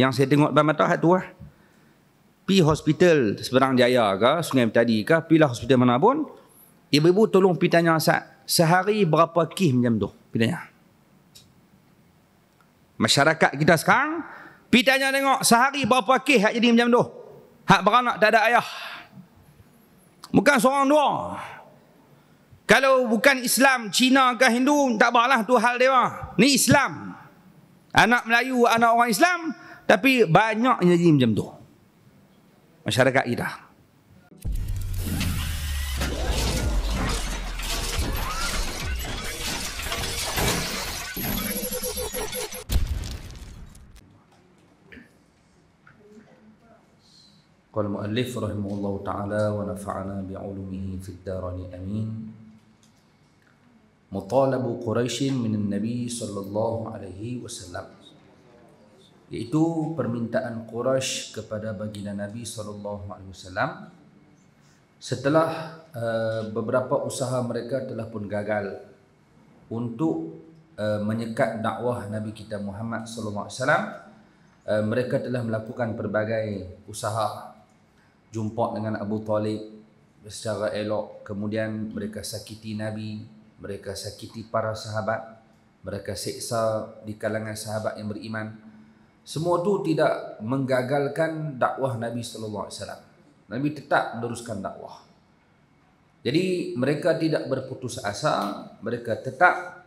Yang saya tengok depan mata tu lah. Pi hospital Seberang Jaya ke, Sungai Betadi ke, pilah hospital mana pun, ibu-ibu tolong pi tanya sehari berapa kes macam tu, pi tanya. Masyarakat kita sekarang, pi tanya tengok sehari berapa kes hak jadi macam tu. Hak beranak tak ada ayah. Bukan seorang dua. Kalau bukan Islam, Cina ke Hindu, tak apalah tu hal dia. Ni Islam. Anak Melayu, anak orang Islam, tapi banyak yang jadi macam tu. Masyarakat kita. Qala al-muallif rahimahullahu ta'ala wa nafa'ana bi'ulumihi fid darain amin. Mutalabu Quraisy min Nabi sallallahu alaihi wasallam, iaitu permintaan Quraisy kepada baginda Nabi sallallahu alaihi wasallam setelah beberapa usaha mereka telah pun gagal untuk menyekat dakwah Nabi kita Muhammad sallallahu alaihi wasallam. Mereka telah melakukan pelbagai usaha, jumpa dengan Abu Talib secara elok, kemudian mereka sakiti Nabi, mereka sakiti para sahabat, mereka seksa di kalangan sahabat yang beriman. Semua itu tidak menggagalkan dakwah Nabi sallallahu alaihi wasallam. Nabi tetap meneruskan dakwah. Jadi mereka tidak berputus asa, mereka tetap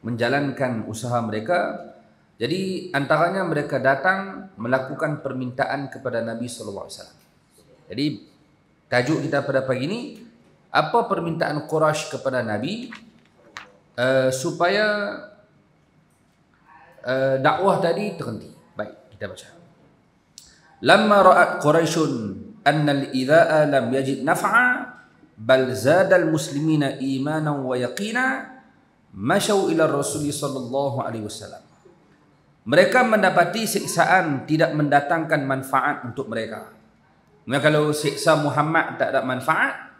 menjalankan usaha mereka. Jadi antaranya mereka datang melakukan permintaan kepada Nabi sallallahu alaihi wasallam. Jadi tajuk kita pada pagi ini, apa permintaan Quraisy kepada Nabi supaya dakwah tadi terhenti. Baik, kita baca. Lamma ra'at Quraisyun anna al-idha'a lam yajid naf'a bal zada al-muslimina imanan wa yaqina masyaw ila Rasul sallallahu alaihi wasallam. Mereka mendapati siksaan tidak mendatangkan manfaat untuk mereka. Kalau siksa Muhammad tak ada manfaat,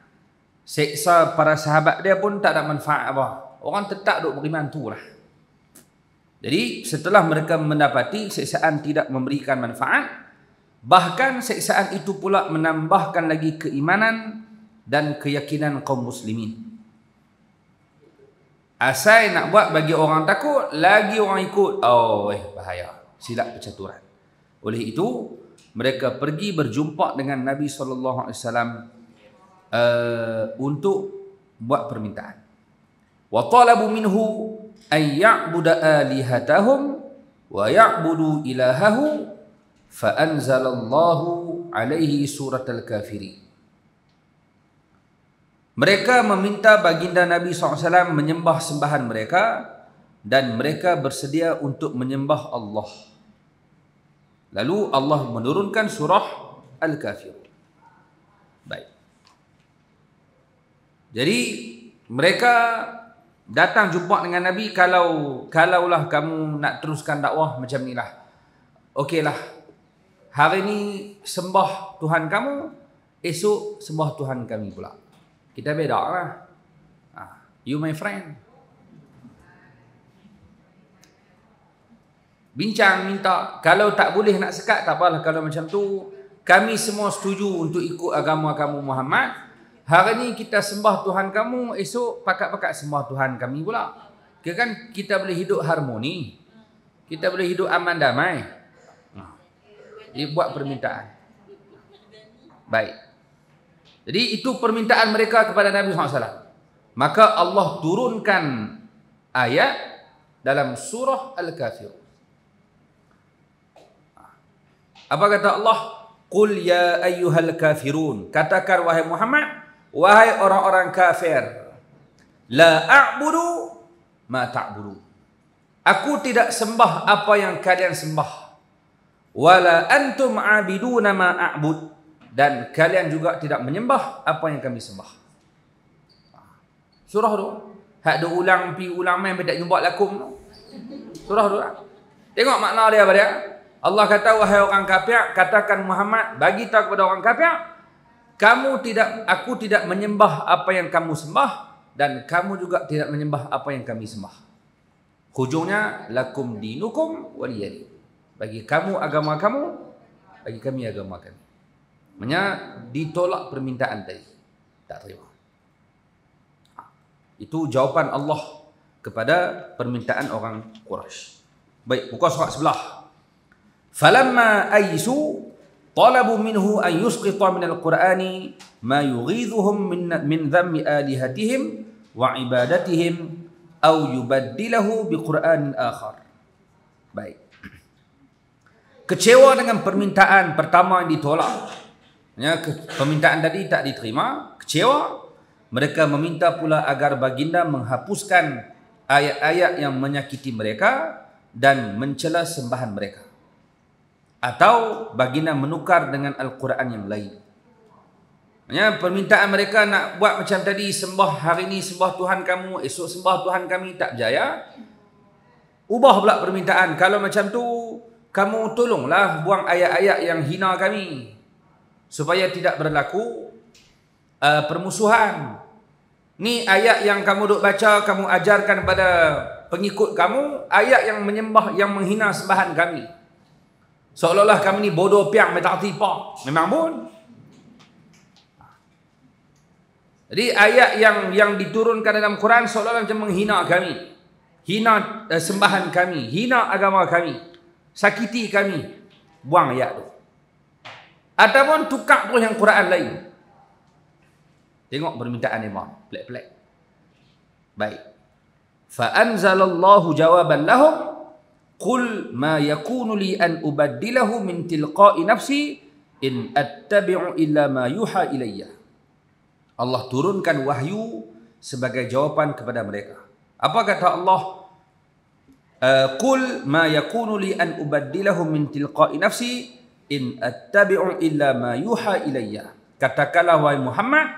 siksa para sahabat dia pun tak ada manfaat apa. Orang tetap duk beriman tu lah. Jadi setelah mereka mendapati siksaan tidak memberikan manfaat, bahkan siksaan itu pula menambahkan lagi keimanan dan keyakinan kaum muslimin. Asal nak buat bagi orang takut, lagi orang ikut. Oh, bahaya. Silap percaturan. Oleh itu, mereka pergi berjumpa dengan Nabi SAW untuk buat permintaan. Wa talabu minhu an ya'budu alihatahum wa ya'budu ilahahu fa anzalallahu alaihi suratal kafirin. Mereka meminta baginda Nabi SAW menyembah sembahan mereka dan mereka bersedia untuk menyembah Allah. Lalu Allah menurunkan surah Al-Kafirun. Baik. Jadi mereka datang jumpa dengan Nabi, kalaulah kamu nak teruskan dakwah macam ni lah. Okeylah. Hari ni sembah Tuhan kamu, esok sembah Tuhan kami pula. Kita beda lah. You my friend. Bincang, minta. Kalau tak boleh nak sekat, tak apalah. Kalau macam tu, kami semua setuju untuk ikut agama kamu Muhammad. Hari ni kita sembah Tuhan kamu, esok pakat-pakat sembah Tuhan kami pula. Kira kan kita boleh hidup harmoni. Kita boleh hidup aman damai. Dia buat permintaan. Baik. Jadi itu permintaan mereka kepada Nabi SAW. Maka Allah turunkan ayat dalam surah Al-Kafirun. Apa kata Allah? Qul ya ayyuhal kafirun. Katakan wahai Muhammad, wahai orang-orang kafir, la a'budu ma ta'budu. Aku tidak sembah apa yang kalian sembah. Wala antum 'abiduna ma a'bud. Dan kalian juga tidak menyembah apa yang kami sembah. Surah tu. Hak dia ulang main tak jumpa lakum tu. Surah tu. Tengok makna dia apa dia? Allah kata, wahai orang kafir, katakan Muhammad, bagi tahu kepada orang kafir, aku tidak menyembah apa yang kamu sembah dan kamu juga tidak menyembah apa yang kami sembah. Hujungnya lakum dinukum waliyadin. Bagi kamu agama kamu, bagi kami agama kami. Maksudnya ditolak permintaan tadi. Tak terima. Itu jawapan Allah kepada permintaan orang Quraisy. Baik, buka surat sebelah. Falamma aisu talabu minhu an yusqita min al-Qur'ani ma yughidhuhum min dhammi alihatihim wa ibadatihim aw yubaddilahu biqur'anin akhar. Baik. Kecewa dengan permintaan pertama yang ditolak. Ya, permintaan tadi tak diterima, kecewa. Mereka meminta pula agar baginda menghapuskan ayat-ayat yang menyakiti mereka dan mencela sembahan mereka. Atau baginda menukar dengan Al-Quran yang lain. Ya, permintaan mereka nak buat macam tadi, sembah hari ini sembah Tuhan kamu, esok sembah Tuhan kami, tak berjaya. Ubah pula permintaan. Kalau macam tu, kamu tolonglah buang ayat-ayat yang hina kami supaya tidak berlaku permusuhan. Ni ayat yang kamu duk baca, kamu ajarkan kepada pengikut kamu, ayat yang menyembah, yang menghina sembahan kami. Seolah-olah kami ni bodoh piang, tak tipa. Memang pun. Jadi ayat yang diturunkan dalam Quran seolah-olah macam menghina kami. Hina sembahan kami, hina agama kami. Sakiti kami, buang ayat tu. Ataupun tukar terus yang Quran lain. Tengok permintaan imam, pelik-pelik. Baik. Fa anzalallahu jawaban lahum qul ma yakunu li an ubaddilahu min tilqa'i nafsi in attabi'u illa ma yuha ilayya. Allah turunkan wahyu sebagai jawapan kepada mereka. Apa kata Allah? Qul ma yakunu li an ubaddilahu min tilqa'i nafsi in attabi'u illa ma yuha ilayya. Katakanlah wahai Muhammad,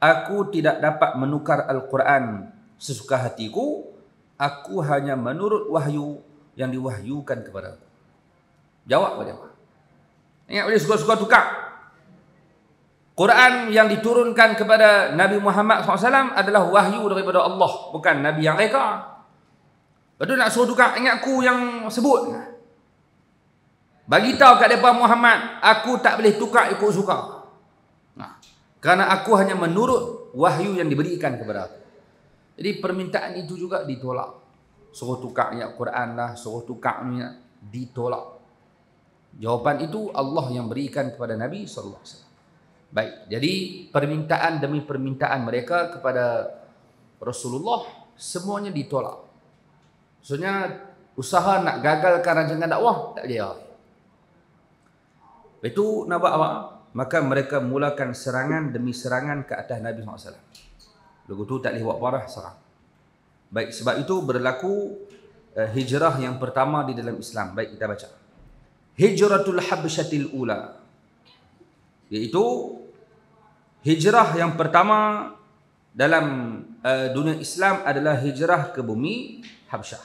aku tidak dapat menukar Al-Quran sesuka hatiku, aku hanya menurut wahyu yang diwahyukan kepada aku. Jawab pada apa? Ingat boleh suka-suka tukar. Quran yang diturunkan kepada Nabi Muhammad SAW adalah wahyu daripada Allah, bukan Nabi yang reka. Lepas tu nak suruh tukar, ingat aku yang sebut. Bagi tahu kat mereka Muhammad, aku tak boleh tukar ikut suka. Nah, kerana aku hanya menurut wahyu yang diberikan kepada aku. Jadi permintaan itu juga ditolak. Suruh tukar ayat Quran lah, suruh tukar ni, ditolak. Jawapan itu Allah yang berikan kepada Nabi SAW. Baik, jadi permintaan demi permintaan mereka kepada Rasulullah semuanya ditolak. Maksudnya usaha nak gagalkan rancangan dakwah tak jaya. Itu nak buat apa? Maka mereka mulakan serangan demi serangan ke atas Nabi SAW. Lagu tu tak boleh buat parah, serang. Baik, sebab itu berlaku hijrah yang pertama di dalam Islam. Baik, kita baca. Hijratul Habsyatil Ula, iaitu hijrah yang pertama dalam dunia Islam adalah hijrah ke bumi Habsyah.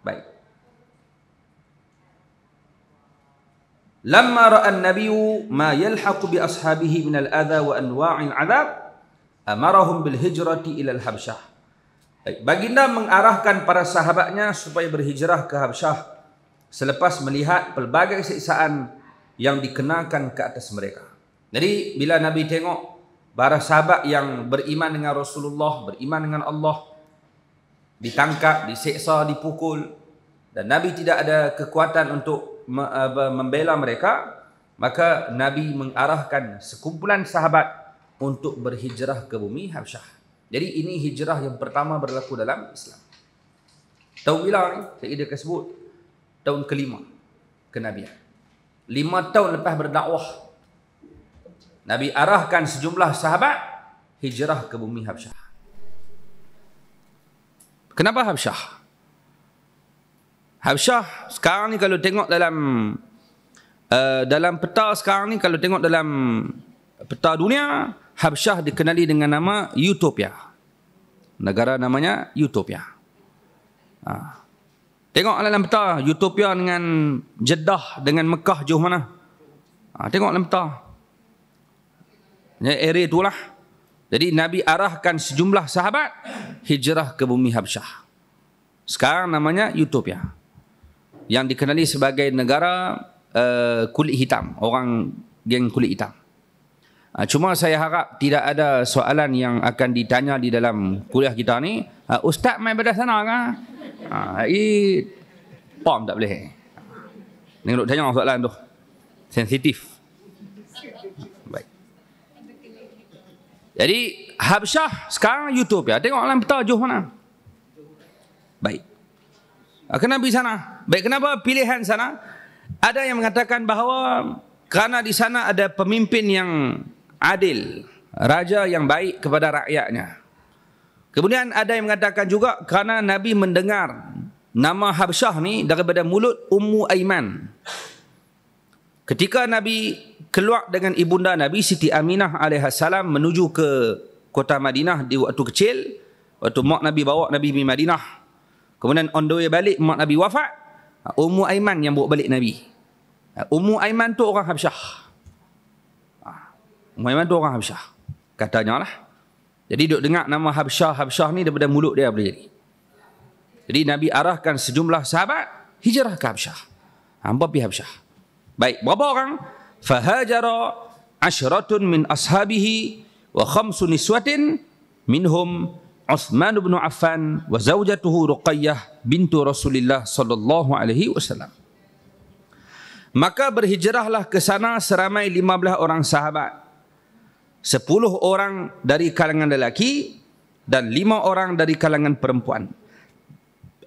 Baik. Lamma ra'a an-nabiyyu ma yalhaqu bi ashabihi min al-adha wa anwa'il 'adab amarahum bil hijrati ila al-Habsyah. Baik, baginda mengarahkan para sahabatnya supaya berhijrah ke Habsyah selepas melihat pelbagai siksaan yang dikenakan ke atas mereka. Jadi bila Nabi tengok para sahabat yang beriman dengan Rasulullah, beriman dengan Allah, ditangkap, diseksa, dipukul, dan Nabi tidak ada kekuatan untuk membela mereka, maka Nabi mengarahkan sekumpulan sahabat untuk berhijrah ke bumi Habsyah. Jadi ini hijrah yang pertama berlaku dalam Islam. Tahun bila ni? Saya akan sebut tahun kelima kenabian. 5 tahun lepas berdakwah, Nabi arahkan sejumlah sahabat hijrah ke bumi Habsyah. Kenapa Habsyah? Habsyah sekarang ni kalau tengok dalam peta sekarang ni, kalau tengok dalam peta dunia, Habsyah dikenali dengan nama Utopia. Negara namanya Utopia. Tengok dalam peta Utopia dengan Jeddah dengan Mekah jauh mana? Tengok dalam peta. Area itulah. Jadi Nabi arahkan sejumlah sahabat hijrah ke bumi Habsyah. Sekarang namanya Utopia. yang dikenali sebagai negara kulit hitam, orang geng kulit hitam. Cuma saya harap tidak ada soalan yang akan ditanya di dalam kuliah kita ni, ustaz main pada sana kan? Pom tak boleh. Ni nak tanya soalan tu. Sensitif. Baik. Jadi Habsyah sekarang YouTube ya. Tengok dalam peta jauh mana. Baik. Kenapa di sana? Baik, kenapa pilihan sana? Ada yang mengatakan bahawa kerana di sana ada pemimpin yang adil, raja yang baik kepada rakyatnya. Kemudian ada yang mengatakan juga kerana Nabi mendengar nama Habsyah ni daripada mulut Ummu Aiman. Ketika Nabi keluar dengan ibunda Nabi Siti Aminah alaihissalam menuju ke kota Madinah di waktu kecil, waktu mak Nabi bawa Nabi pergi Madinah. Kemudian on the way balik mak Nabi wafat, Ummu Aiman yang bawa balik Nabi. Ummu Aiman tu orang Habsyah. Ummu Aiman tu orang Habsyah. Katanya lah. Jadi duk dengar nama Habsyah ni daripada mulut dia boleh jadi. Jadi Nabi arahkan sejumlah sahabat hijrah ke Habsyah. Hampa pergi Habsyah. Baik, berapa orang? Fahajara ashratun min ashabihi wa khamsu niswatin minhum Uthman bin Affan wa zawjatuhu Ruqayyah bintu Rasulullah sallallahu alaihi wasallam. Maka berhijrahlah ke sana seramai 15 orang sahabat. 10 orang dari kalangan lelaki dan 5 orang dari kalangan perempuan.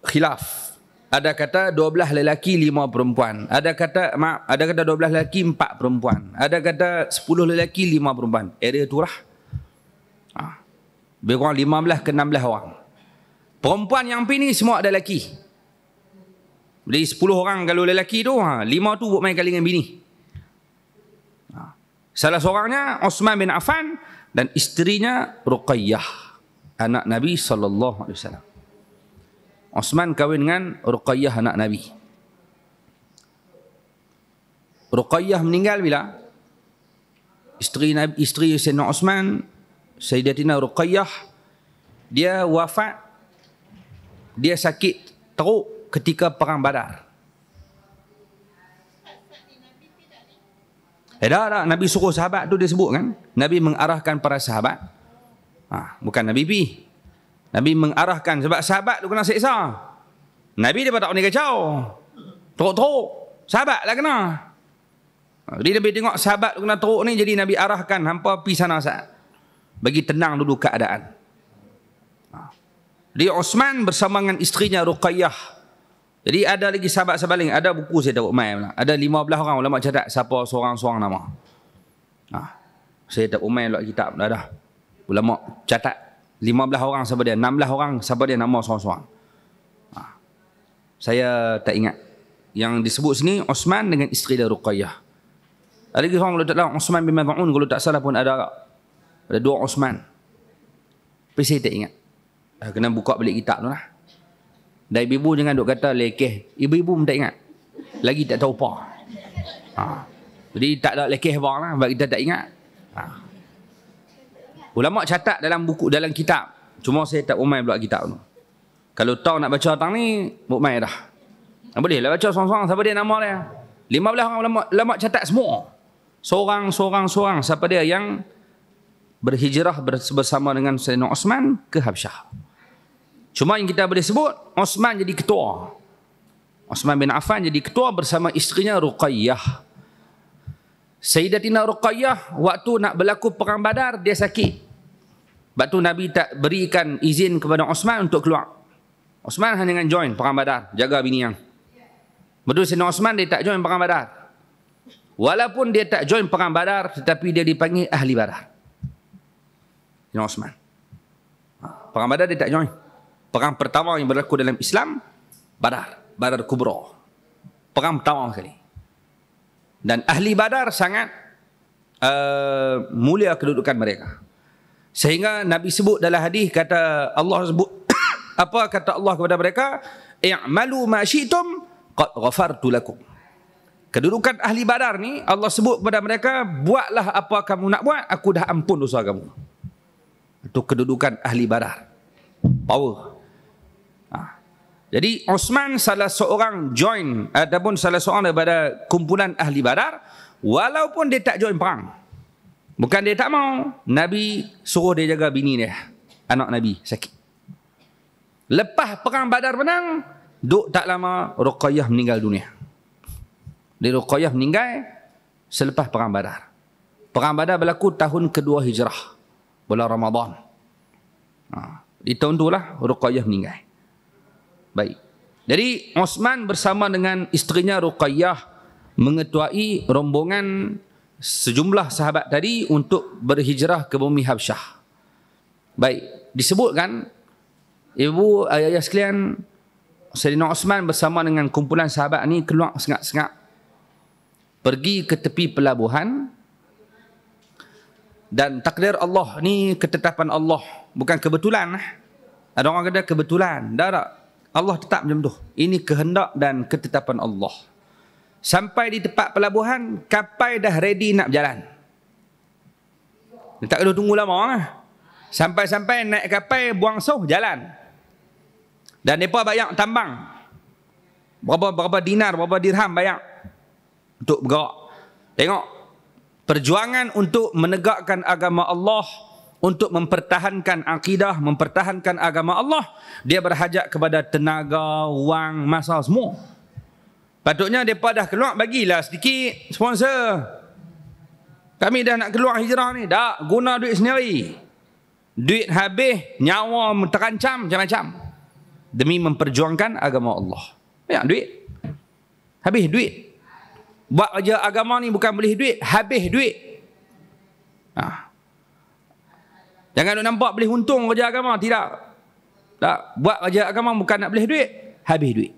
Khilaf. Ada kata 12 lelaki 5 perempuan. Ada kata 12 lelaki 4 perempuan. Ada kata 10 lelaki 5 perempuan. Area tu lah. Lebih kurang 15 ke 16 orang. Perempuan yang pergi ni semua ada lelaki. Jadi 10 orang kalau lelaki tu, 5 tu buat main kali dengan bini. Salah seorangnya Uthman bin Affan dan isterinya Ruqayyah, anak Nabi SAW. Uthman kahwin dengan Ruqayyah, anak Nabi. Ruqayyah meninggal bila? Isteri Sayyidina Uthman, Sayyidatina Ruqayyah, dia wafat, dia sakit teruk ketika perang Badar. Dah, Nabi suruh sahabat tu dia sebut kan. Nabi mengarahkan para sahabat. Bukan Nabi pergi. Nabi mengarahkan sebab sahabat tu kena seksa. Nabi dia tak boleh kacau. Teruk-teruk. Sahabat lah kena. Jadi Nabi tengok sahabat tu kena teruk ni, jadi Nabi arahkan hampa pergi sana saat. Bagi tenang dulu keadaan. Jadi Uthman bersama dengan isterinya Ruqayyah. Jadi ada lagi sahabat-sahabat lain. Ada buku saya tak buat main. Ada 15 orang ulama catat siapa seorang-seorang nama. Saya tak buat main luar kitab. Dah. Ulama catat 15 orang siapa dia. 16 orang siapa dia nama seorang-seorang. Saya tak ingat. Yang disebut sini Uthman dengan isteri dia Ruqayyah. Ada lagi orang kalau tak tahu Uthman bin Maz'un, kalau tak salah pun ada 2 Uthman. Tapi saya tak ingat. Kena buka balik kitab tu lah. Dan ibu-ibu jangan duk kata lekeh. Ibu-ibu pun tak ingat. Lagi tak tahu apa. Jadi tak ada lekeh apa lah. Sebab kita tak ingat. Ulama catat dalam buku, dalam kitab. Cuma saya tak umai pula kitab tu. Kalau tahu nak baca tang ni, umai dah. Boleh lah baca seorang-seorang. Siapa dia nama dia? 15 orang ulama catat semua. Seorang-seorang siapa dia yang berhijrah bersama dengan Sayyidina Uthman ke Habsyah. Cuma yang kita boleh sebut, Uthman jadi ketua. Uthman bin Affan jadi ketua bersama isterinya Ruqayyah. Sayyidatina Ruqayyah waktu nak berlaku perang Badar, dia sakit. Sebab tu Nabi tak berikan izin kepada Uthman untuk keluar. Uthman hanya dengan join perang Badar, jaga bini yang. Betul Sayyidina Uthman dia tak join perang Badar. Walaupun dia tak join perang Badar, tetapi dia dipanggil ahli Badar. Sayyidina Uthman. Perang Badar dia tak join. Perang pertama yang berlaku dalam Islam, Badar Kubra. Perang pertama sekali. Dan ahli Badar sangat mulia kedudukan mereka. Sehingga Nabi sebut dalam hadis, kata Allah sebut apa kata Allah kepada mereka, i'malu ma syi'tum qad ghafartu lakum. Kedudukan ahli Badar ni Allah sebut kepada mereka, buatlah apa kamu nak buat, aku dah ampun dosa kamu. Itu kedudukan ahli Badar. Power. Jadi Osman salah seorang join ataupun salah seorang daripada kumpulan ahli Badar, walaupun dia tak join perang. Bukan dia tak mau, Nabi suruh dia jaga bini dia, anak Nabi sakit. Lepas perang Badar menang, duk tak lama Ruqayyah meninggal dunia. Dia Ruqayyah meninggal selepas perang Badar. Perang Badar berlaku tahun kedua Hijrah, bulan Ramadan. Di tahun itulah Ruqayyah meninggal. Baik. Jadi Osman bersama dengan isterinya Ruqayyah mengetuai rombongan sejumlah sahabat tadi untuk berhijrah ke bumi Habsyah. Baik, disebutkan ibu ayah sekalian, Sayyidina Osman bersama dengan kumpulan sahabat ni keluar sengak-sengak pergi ke tepi pelabuhan, dan takdir Allah ni ketetapan Allah, bukan kebetulan. Ada orang kata kebetulan, tak. Allah tetap macam tu. Ini kehendak dan ketetapan Allah. Sampai di tempat pelabuhan, kapal dah ready nak berjalan. Tak perlu tunggu lama lah. Sampai-sampai naik kapal, buang soh, jalan. Dan mereka bayar tambang. Berapa dinar, berapa dirham bayar untuk bergerak. Tengok, perjuangan untuk menegakkan agama Allah, untuk mempertahankan akidah, mempertahankan agama Allah, dia berhajat kepada tenaga, wang, masa semua. Patutnya mereka dah keluar, bagilah sedikit sponsor. Kami dah nak keluar hijrah ni. Tak, guna duit sendiri. Duit habis, nyawa terancam, macam-macam. Demi memperjuangkan agama Allah. Banyak duit. Habis duit. Buat kerja agama ni bukan boleh duit, habis duit. Jangan nampak boleh untung kerja agama. Tidak. Tak. Buat kerja agama bukan nak boleh duit, habis duit.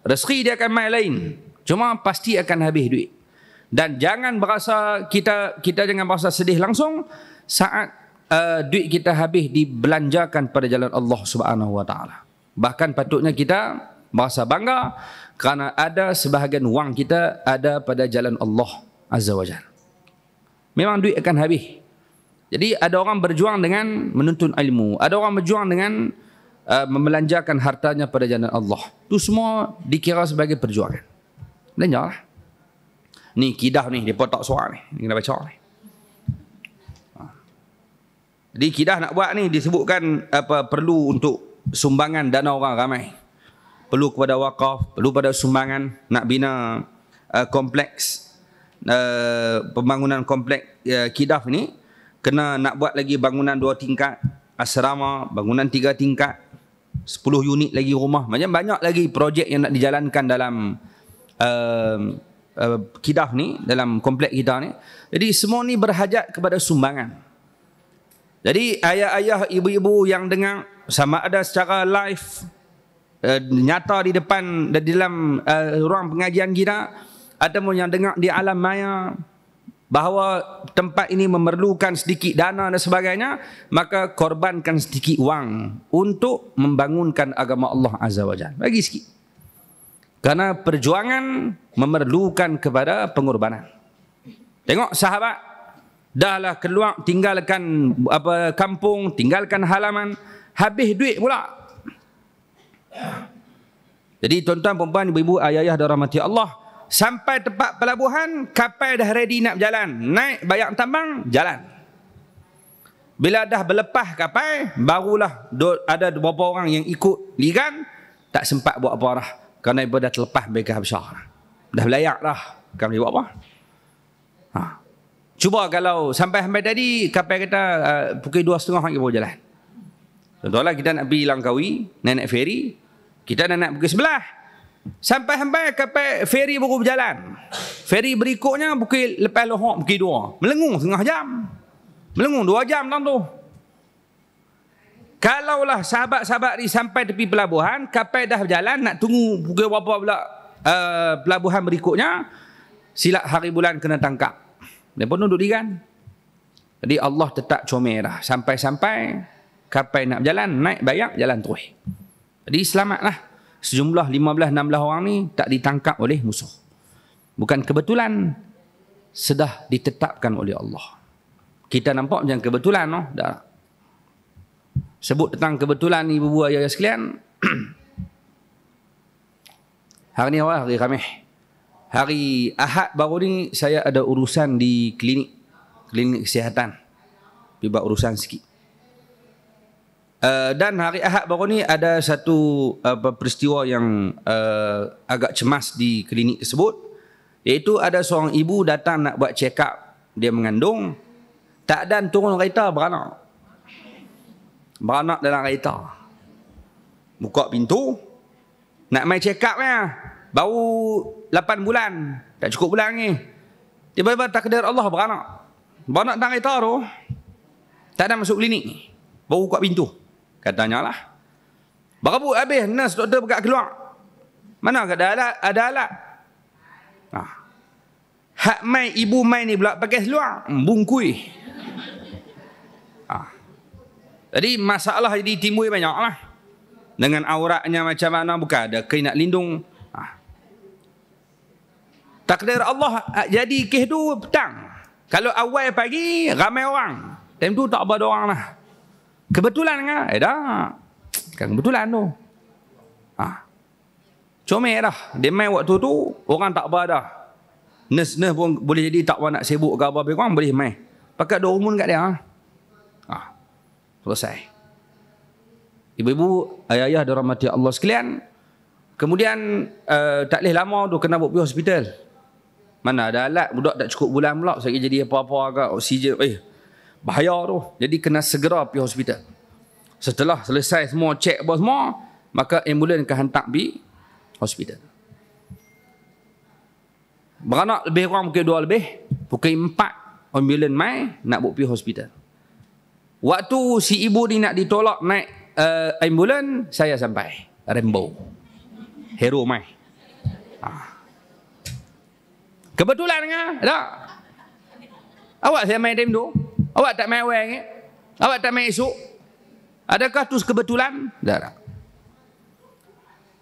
Rezeki dia akan main lain. Cuma pasti akan habis duit. Dan jangan berasa, kita jangan berasa sedih langsung saat duit kita habis dibelanjakan pada jalan Allah Subhanahu Wa Taala. Bahkan patutnya kita berasa bangga kerana ada sebahagian wang kita ada pada jalan Allah Azza wa Jalla. Memang duit akan habis. Jadi ada orang berjuang dengan menuntut ilmu, ada orang berjuang dengan membelanjakan hartanya pada jalan Allah. Itu semua dikira sebagai perjuangan. Belanjalah. Ni kidah ni, dia tak suara ni. Ni kena baca ni. Jadi kidah nak buat ni disebutkan perlu untuk sumbangan dana orang ramai. Perlu kepada wakaf, perlu pada sumbangan nak bina kompleks, pembangunan kompleks kidah ni. Kena nak buat lagi bangunan 2 tingkat, asrama, bangunan 3 tingkat, 10 unit lagi rumah. Macam banyak lagi projek yang nak dijalankan dalam kidah ni, dalam komplek kita ni. Jadi semua ni berhajat kepada sumbangan. Jadi ayah-ayah, ibu-ibu yang dengar, sama ada secara live, nyata di depan, di dalam ruang pengajian kita, ataupun yang dengar di alam maya, bahawa tempat ini memerlukan sedikit dana dan sebagainya, maka korbankan sedikit wang untuk membangunkan agama Allah Azza wa Jalla. Bagi sikit. Karena perjuangan memerlukan kepada pengorbanan. Tengok sahabat, dahlah keluar, tinggalkan kampung, tinggalkan halaman, habis duit pula. Jadi tuan-tuan, perempuan, ibu-ibu, ayah-ayah dirahmati Allah, sampai tempat pelabuhan, kapal dah ready nak berjalan. Naik, bayar tambang, jalan. Bila dah berlepas kapal, barulah ada beberapa orang yang ikut ligan, tak sempat buat apa dah. Kerana ibu dah terlepas mereka Habsyah. Dah belayak dah. Kan boleh buat apa? Cuba kalau sampai tadi, kapal kita pukul 2.30 lagi baru jalan. Contohlah kita nak pergi Langkawi, naik feri, kita dah nak pukul 11. Sampai kapal feri baru berjalan. Feri berikutnya lepas lohok pukul 2. Melengung setengah jam. Melengung 2 jam dalam tu. Kalaulah sahabat-sahabat ni sampai tepi pelabuhan, kapal dah berjalan, nak tunggu pukul berapa pula pelabuhan berikutnya, silap hari bulan kena tangkap. Dia pun duduk di kan. Jadi Allah tetap comel dah. Sampai-sampai kapal nak berjalan, naik bayar, jalan terus. Jadi selamatlah. Sejumlah 15-16 orang ni tak ditangkap oleh musuh. Bukan kebetulan, sudah ditetapkan oleh Allah. Kita nampak macam kebetulan, no? Dah. Sebut tentang kebetulan, ibu-ibu ayah sekalian, Hari ni awal hari Khamis. Hari Ahad baru ni saya ada urusan di klinik kesihatan. Buat urusan sikit. Dan hari Ahad baru ni ada satu peristiwa yang agak cemas di klinik tersebut, iaitu ada seorang ibu datang nak buat check up, dia mengandung, tak dan turun kereta beranak dalam kereta, buka pintu nak main check up baru 8 bulan, tak cukup bulan ni, tiba-tiba takdir Allah beranak dalam kereta tu, tak ada masuk klinik, baru buka pintu. Katanya lah, berebut habis, nurse doktor berkat keluar. Mana ada alat. Hak mai ibu mai ni pula pakai seluar, bungkui. Jadi masalah jadi timbul banyak lah. Dengan auratnya macam mana, bukan ada kain nak lindung. Takdir Allah jadi kes tu petang. Kalau awal pagi ramai orang, time tu tak ada orang lah. Kebetulan kan? Dah. Kan kebetulan tu. Comel dah. Dia main waktu tu, orang tak apa dah. Nurse pun boleh jadi tak nak sibuk ke apa-apa, orang boleh main. Pakat dua rumun kat dia. Selesai. Ibu-ibu, ayah-ayah dirahmati Allah sekalian. Kemudian tak boleh lama tu kena bawa pergi hospital. Mana ada alat, budak tak cukup bulan pula, saya jadi apa-apa ke, oksigen, bahaya tu. Jadi kena segera pergi hospital. Setelah selesai semua cek apa semua, maka ambulans akan hantar pergi hospital. Beranak lebih kurang pukul 2 lebih, pukul 4 ambulans mai nak bawa pergi hospital. Waktu si ibu ni nak ditolak naik ambulans, saya sampai. Rambo. Hero mai. Kebetulan kan? Tak? Awak saya main time tu? Awak tak main awal ke? Awak tak main esok? Adakah tu kebetulan? Tak.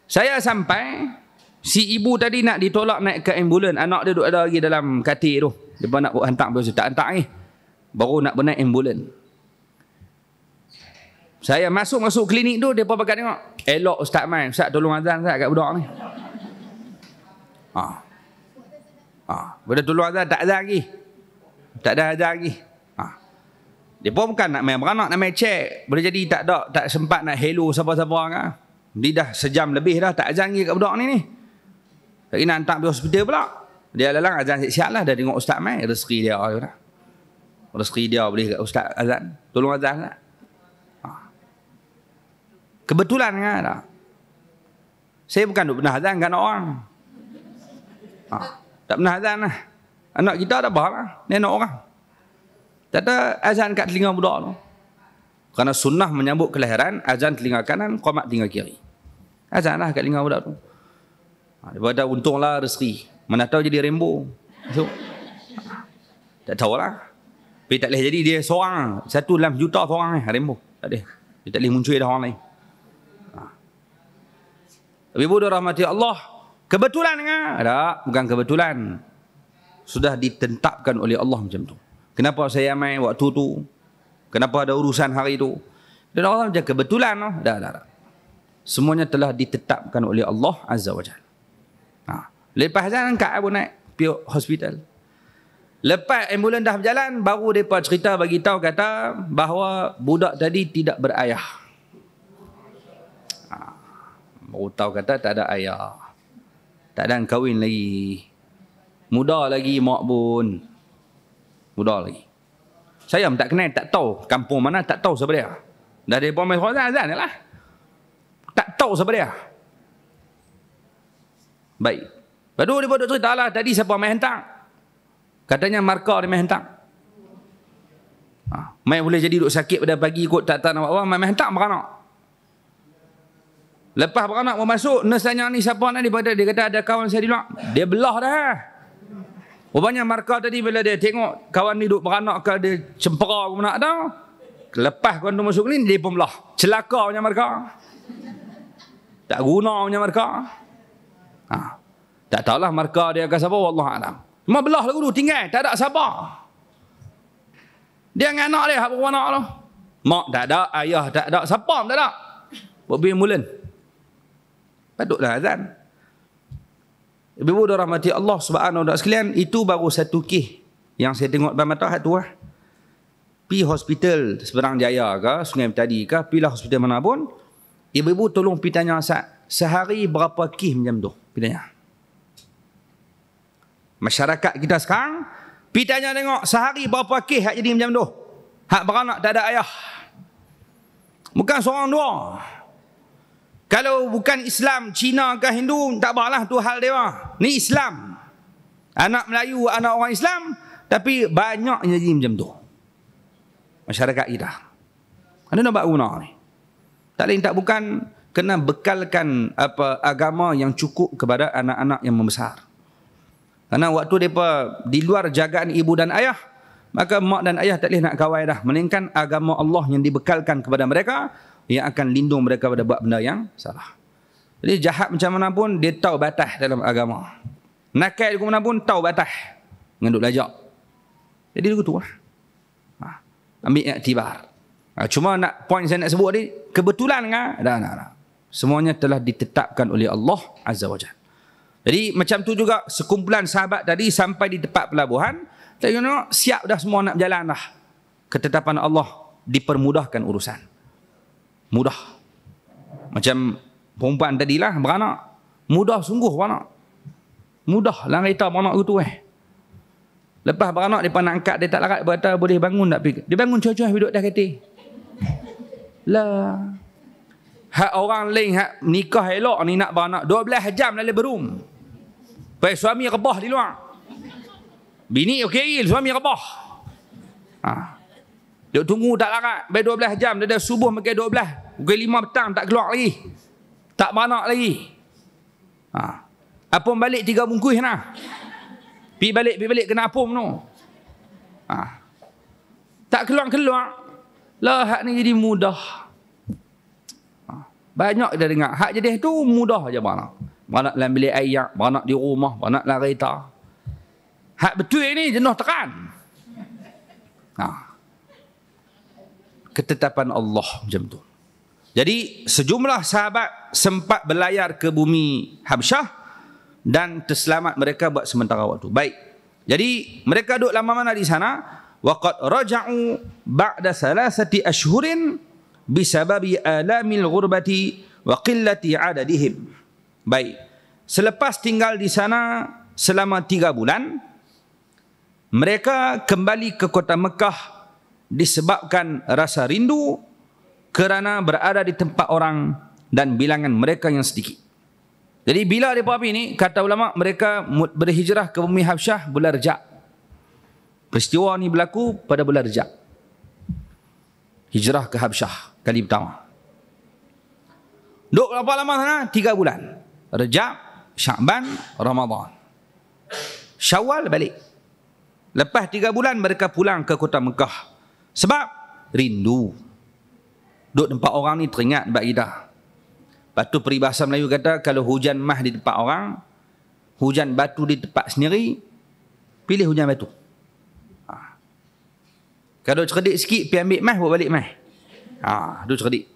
Saya sampai, si ibu tadi nak ditolak naik ke ambulans, anak dia duduk ada lagi dalam katil tu. Dia nak buat hantar, tak hantar ni. Baru nak bernaik ambulans. Saya masuk klinik tu, dia pun pakai tengok. Elok Ustaz main. Ustaz tolong azan Ustaz kat budak ni. Bila tolong azan, tak azan lagi. Tak ada azan lagi. Dia pun bukan nak main beranak, nak main cek. Boleh jadi tak sempat nak hello siapa-siapa kan. Dia dah sejam lebih dah, tak azan lagi kat budak ni. Tak kena hantar pergi hospital pula. Dia lalang azan siap-siap lah. Dia tengok Ustaz main, rezeki dia. Rezeki dia boleh kat Ustaz azan. Tolong azan lah. Kebetulan kan tak? Saya bukan duk pernah azan kat anak orang. Tak pernah azan lah. Anak kita tak apa lah. Ni anak orang. Tak ada azan kat telinga budak tu. Kerana sunnah menyambut kelahiran, azan telinga kanan, qamat telinga kiri. Azan lah kat telinga budak tu. Daripada untunglah rezeki. Mana tahu jadi Rambo. So, tak tahulah. Tapi tak boleh jadi dia seorang. 1 dalam juta seorang Rambo. Tak boleh. Dia tak boleh muncul dah orang lain. Ibu dirahmati Allah, kebetulan kan? Tak, bukan kebetulan. Sudah ditetapkan oleh Allah macam tu. Kenapa saya main waktu tu? Kenapa ada urusan hari tu? Dan Allah macam kebetulan. Tak. Semuanya telah ditetapkan oleh Allah Azza wa Jalla. Lepas jalan angkat pun naik pergi hospital. Lepas ambulans dah berjalan, baru mereka cerita bagi tahu kata bahawa budak tadi tidak berayah. Baru tahu kata tak ada ayah. Tak ada kahwin lagi. Muda lagi mak pun. Muda lagi. Saya tak kenal, tak tahu kampung mana, tak tahu siapa dia. Dah dia pun main azan lah. Tak tahu siapa dia. Baik. Baru dia buat cerita lah, tadi siapa main hantar. Katanya markah dia main hantar. Main boleh jadi duduk sakit pada pagi kot tak tahu nak buat apa, main hantar beranak. Lepas beranak mau masuk, nurse tanya ni siapa nak dia kata ada kawan saya di luar. Dia belah dah. Rupanya markah tadi bila dia tengok kawan ni duduk beranak ke dia cempera ke mana dah. Lepas kawan tu masuk ni dia pun belah. Celaka punya markah. Tak guna punya markah. Tak tahulah markah dia ke siapa, wallahualam. Cuma belah lagu tu tinggal, tak ada siapa. Dia dengan anak dia, apa anak tu? Mak tak ada, ayah tak ada, siapa pun tak ada. Buat bimbing bulan. Patutlah azan. Ibu-ibu dirahmati Allah Subhanahu wa taala sekalian, itu baru satu kes yang saya tengok depan mata hak tu lah. Pi hospital Seberang Jaya ke, Sungai Betadi ke, pilah hospital mana pun, ibu-ibu tolong pi tanya Ustaz, sehari berapa kes macam tu? Pi tanya. Masyarakat kita sekarang, pi tanya tengok sehari berapa kes hak jadi macam tu. Hak beranak tak ada ayah. Bukan seorang dua. Kalau bukan Islam, Cina ke Hindu, tak apalah tu hal dia. Ni Islam. Anak Melayu, anak orang Islam, tapi banyak yang jadi macam tu. Masyarakat kita. Ada nak buat guna ni? Tak lain tak bukan kena bekalkan agama yang cukup kepada anak-anak yang membesar. Karena waktu mereka di luar jagaan ibu dan ayah, maka mak dan ayah tak boleh nak kawal dah. Melainkan agama Allah yang dibekalkan kepada mereka, yang akan lindung mereka pada buat benda yang salah. Jadi jahat macam mana pun, dia tahu batas dalam agama. Nakal ke mana pun, tahu batas. Dengan duk belajar. Jadi begitu lah. Ambil iktibar. Cuma nak point saya nak sebut ni, kebetulan kan? Dah. Semuanya telah ditetapkan oleh Allah Azza wa Jalla. Jadi macam tu juga sekumpulan sahabat tadi sampai di tempat pelabuhan, tengok siap dah semua nak berjalan dah. Ketetapan Allah dipermudahkan urusan. Mudah. Macam perempuan tadilah beranak. Mudah sungguh beranak. Mudah lah kereta beranak gitu Lepas beranak, dia nak angkat, dia tak larat, berkata boleh bangun tak pergi. Dia bangun cuaca duduk dah kata. Lah. Hak orang lain hak nikah elok ni nak beranak 12 jam dalam berum. Baik suami rebah di luar. Bini okey, suami rebah. Dia tunggu tak larat, baik 12 jam, dia dah subuh makan 12. Pukul 5 petang tak keluar lagi. Tak beranak lagi. Apum balik 3 bungkus nah. Pi balik kena apum tu. Tak keluar. Lah hak ni jadi mudah. Banyak kita dengar. Hak jadi tu mudah aja beranak. Beranak dalam bilik air, beranak di rumah, beranak dalam kereta. Hak betul ni jenuh tekan. Ketetapan Allah macam tu. Jadi sejumlah sahabat sempat berlayar ke bumi Habsyah dan terselamat mereka buat sementara waktu. Baik. Jadi mereka duduk lama mana di sana? Waqad raja'u ba'da 3 ashhurin bisababi alamil ghurbati wa qillati adadihim. Baik. Selepas tinggal di sana selama 3 bulan, mereka kembali ke kota Mekah disebabkan rasa rindu kerana berada di tempat orang dan bilangan mereka yang sedikit. Jadi bila mereka pergi ni, kata ulama, mereka berhijrah ke bumi Habsyah bulan Rejab. Peristiwa ni berlaku pada bulan Rejab. Hijrah ke Habsyah kali pertama. Duk berapa lama sana? 3 bulan. Rejab, Sya'ban, Ramadan. Syawal balik. Lepas 3 bulan mereka pulang ke kota Mekah. Sebab rindu. Duk tempat orang ni teringat bab kita. Lepas tu peribahasa Melayu kata, kalau hujan mah di tempat orang, hujan batu di tempat sendiri, pilih hujan batu. Kalau cerdik sikit, pergi ambil mah, buat balik mah. Tu cerdik.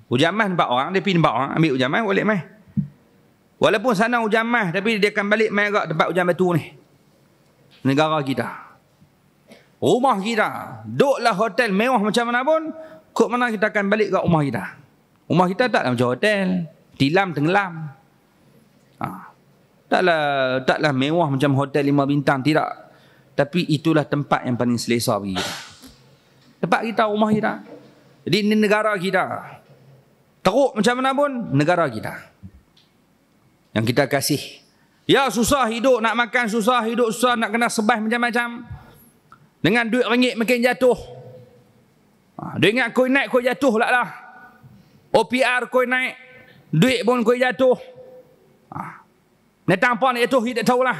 Hujan mah tempat orang, dia pergi tempat orang, ambil hujan mah, buat balik mah. Walaupun sana hujan mah, tapi dia akan balik mah kat tempat hujan batu ni. Negara kita. Rumah kita. Duduklah hotel mewah macam mana pun, kok mana kita akan balik kat rumah kita. Rumah kita taklah macam hotel. Tilam, tenggelam. Taklah mewah macam hotel 5 bintang. Tidak. Tapi itulah tempat yang paling selesa bagi kita. Tempat kita, rumah kita. Jadi ini negara kita. Teruk macam mana pun, negara kita. Yang kita kasih. Ya susah hidup, nak makan susah, hidup susah, nak kena sebah macam-macam. Dengan duit ringgit makin jatuh. Dia ingat koi naik, koi jatuh lah. OPR koi naik, duit pun koi jatuh. Netang apa nak jatuh, dia tak tahulah.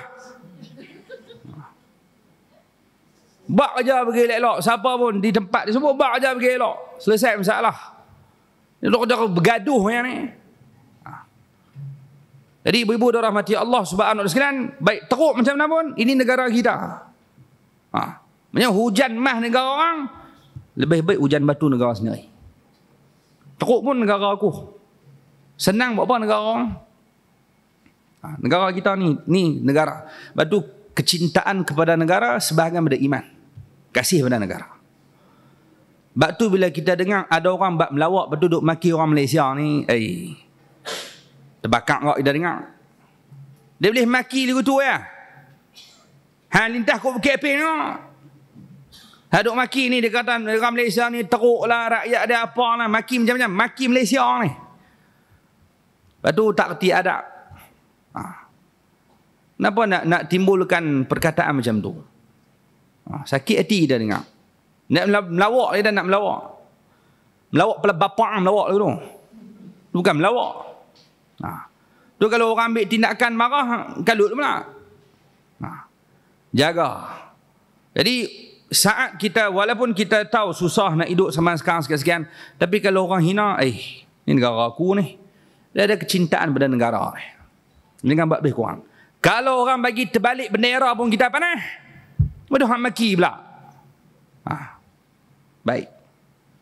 Bak aja pergi elok. Siapa pun di tempat dia sebut, bak aja pergi elok. Selesai masalah. Dia nak bergaduh yang ni. Jadi ibu-ibu dirahmati Allah Subhanahu wa taala, baik teruk macam mana pun, ini negara kita. Maksudnya hujan mah negara orang, lebih baik hujan batu negara sendiri. Teruk pun negara aku. Senang buat apa negara orang? Negara kita ni negara. Lepas tu kecintaan kepada negara sebahagian daripada iman. Kasih pada negara. Sebab tu bila kita dengar ada orang bak melawak, lepas tu duk maki orang Malaysia ni, terbakar kau kita dengar. Dia boleh maki lagu tu ya. Lintas kau KP ni. Duk maki ni, dia kata orang Malaysia ni teruk lah, rakyat dia apa lah, maki macam-macam. Maki Malaysia ni. Lepas tu tak kerti adab. Kenapa nak timbulkan perkataan macam tu? Sakit hati kita dengar. Nak melawak dia, nak melawak. Melawak pula bapak melawak tu. Bukan melawak. Tu kalau orang ambil tindakan marah, kalut pula. Jaga. Jadi saat kita, walaupun kita tahu susah nak hidup sama sekarang sekian-sekian, tapi kalau orang hina, ni negara aku ni. Dia ada kecintaan pada negara ni. Dengan buat lebih kurang. Kalau orang bagi terbalik bendera pun kita panah. Bodoh hak maki pula. Baik.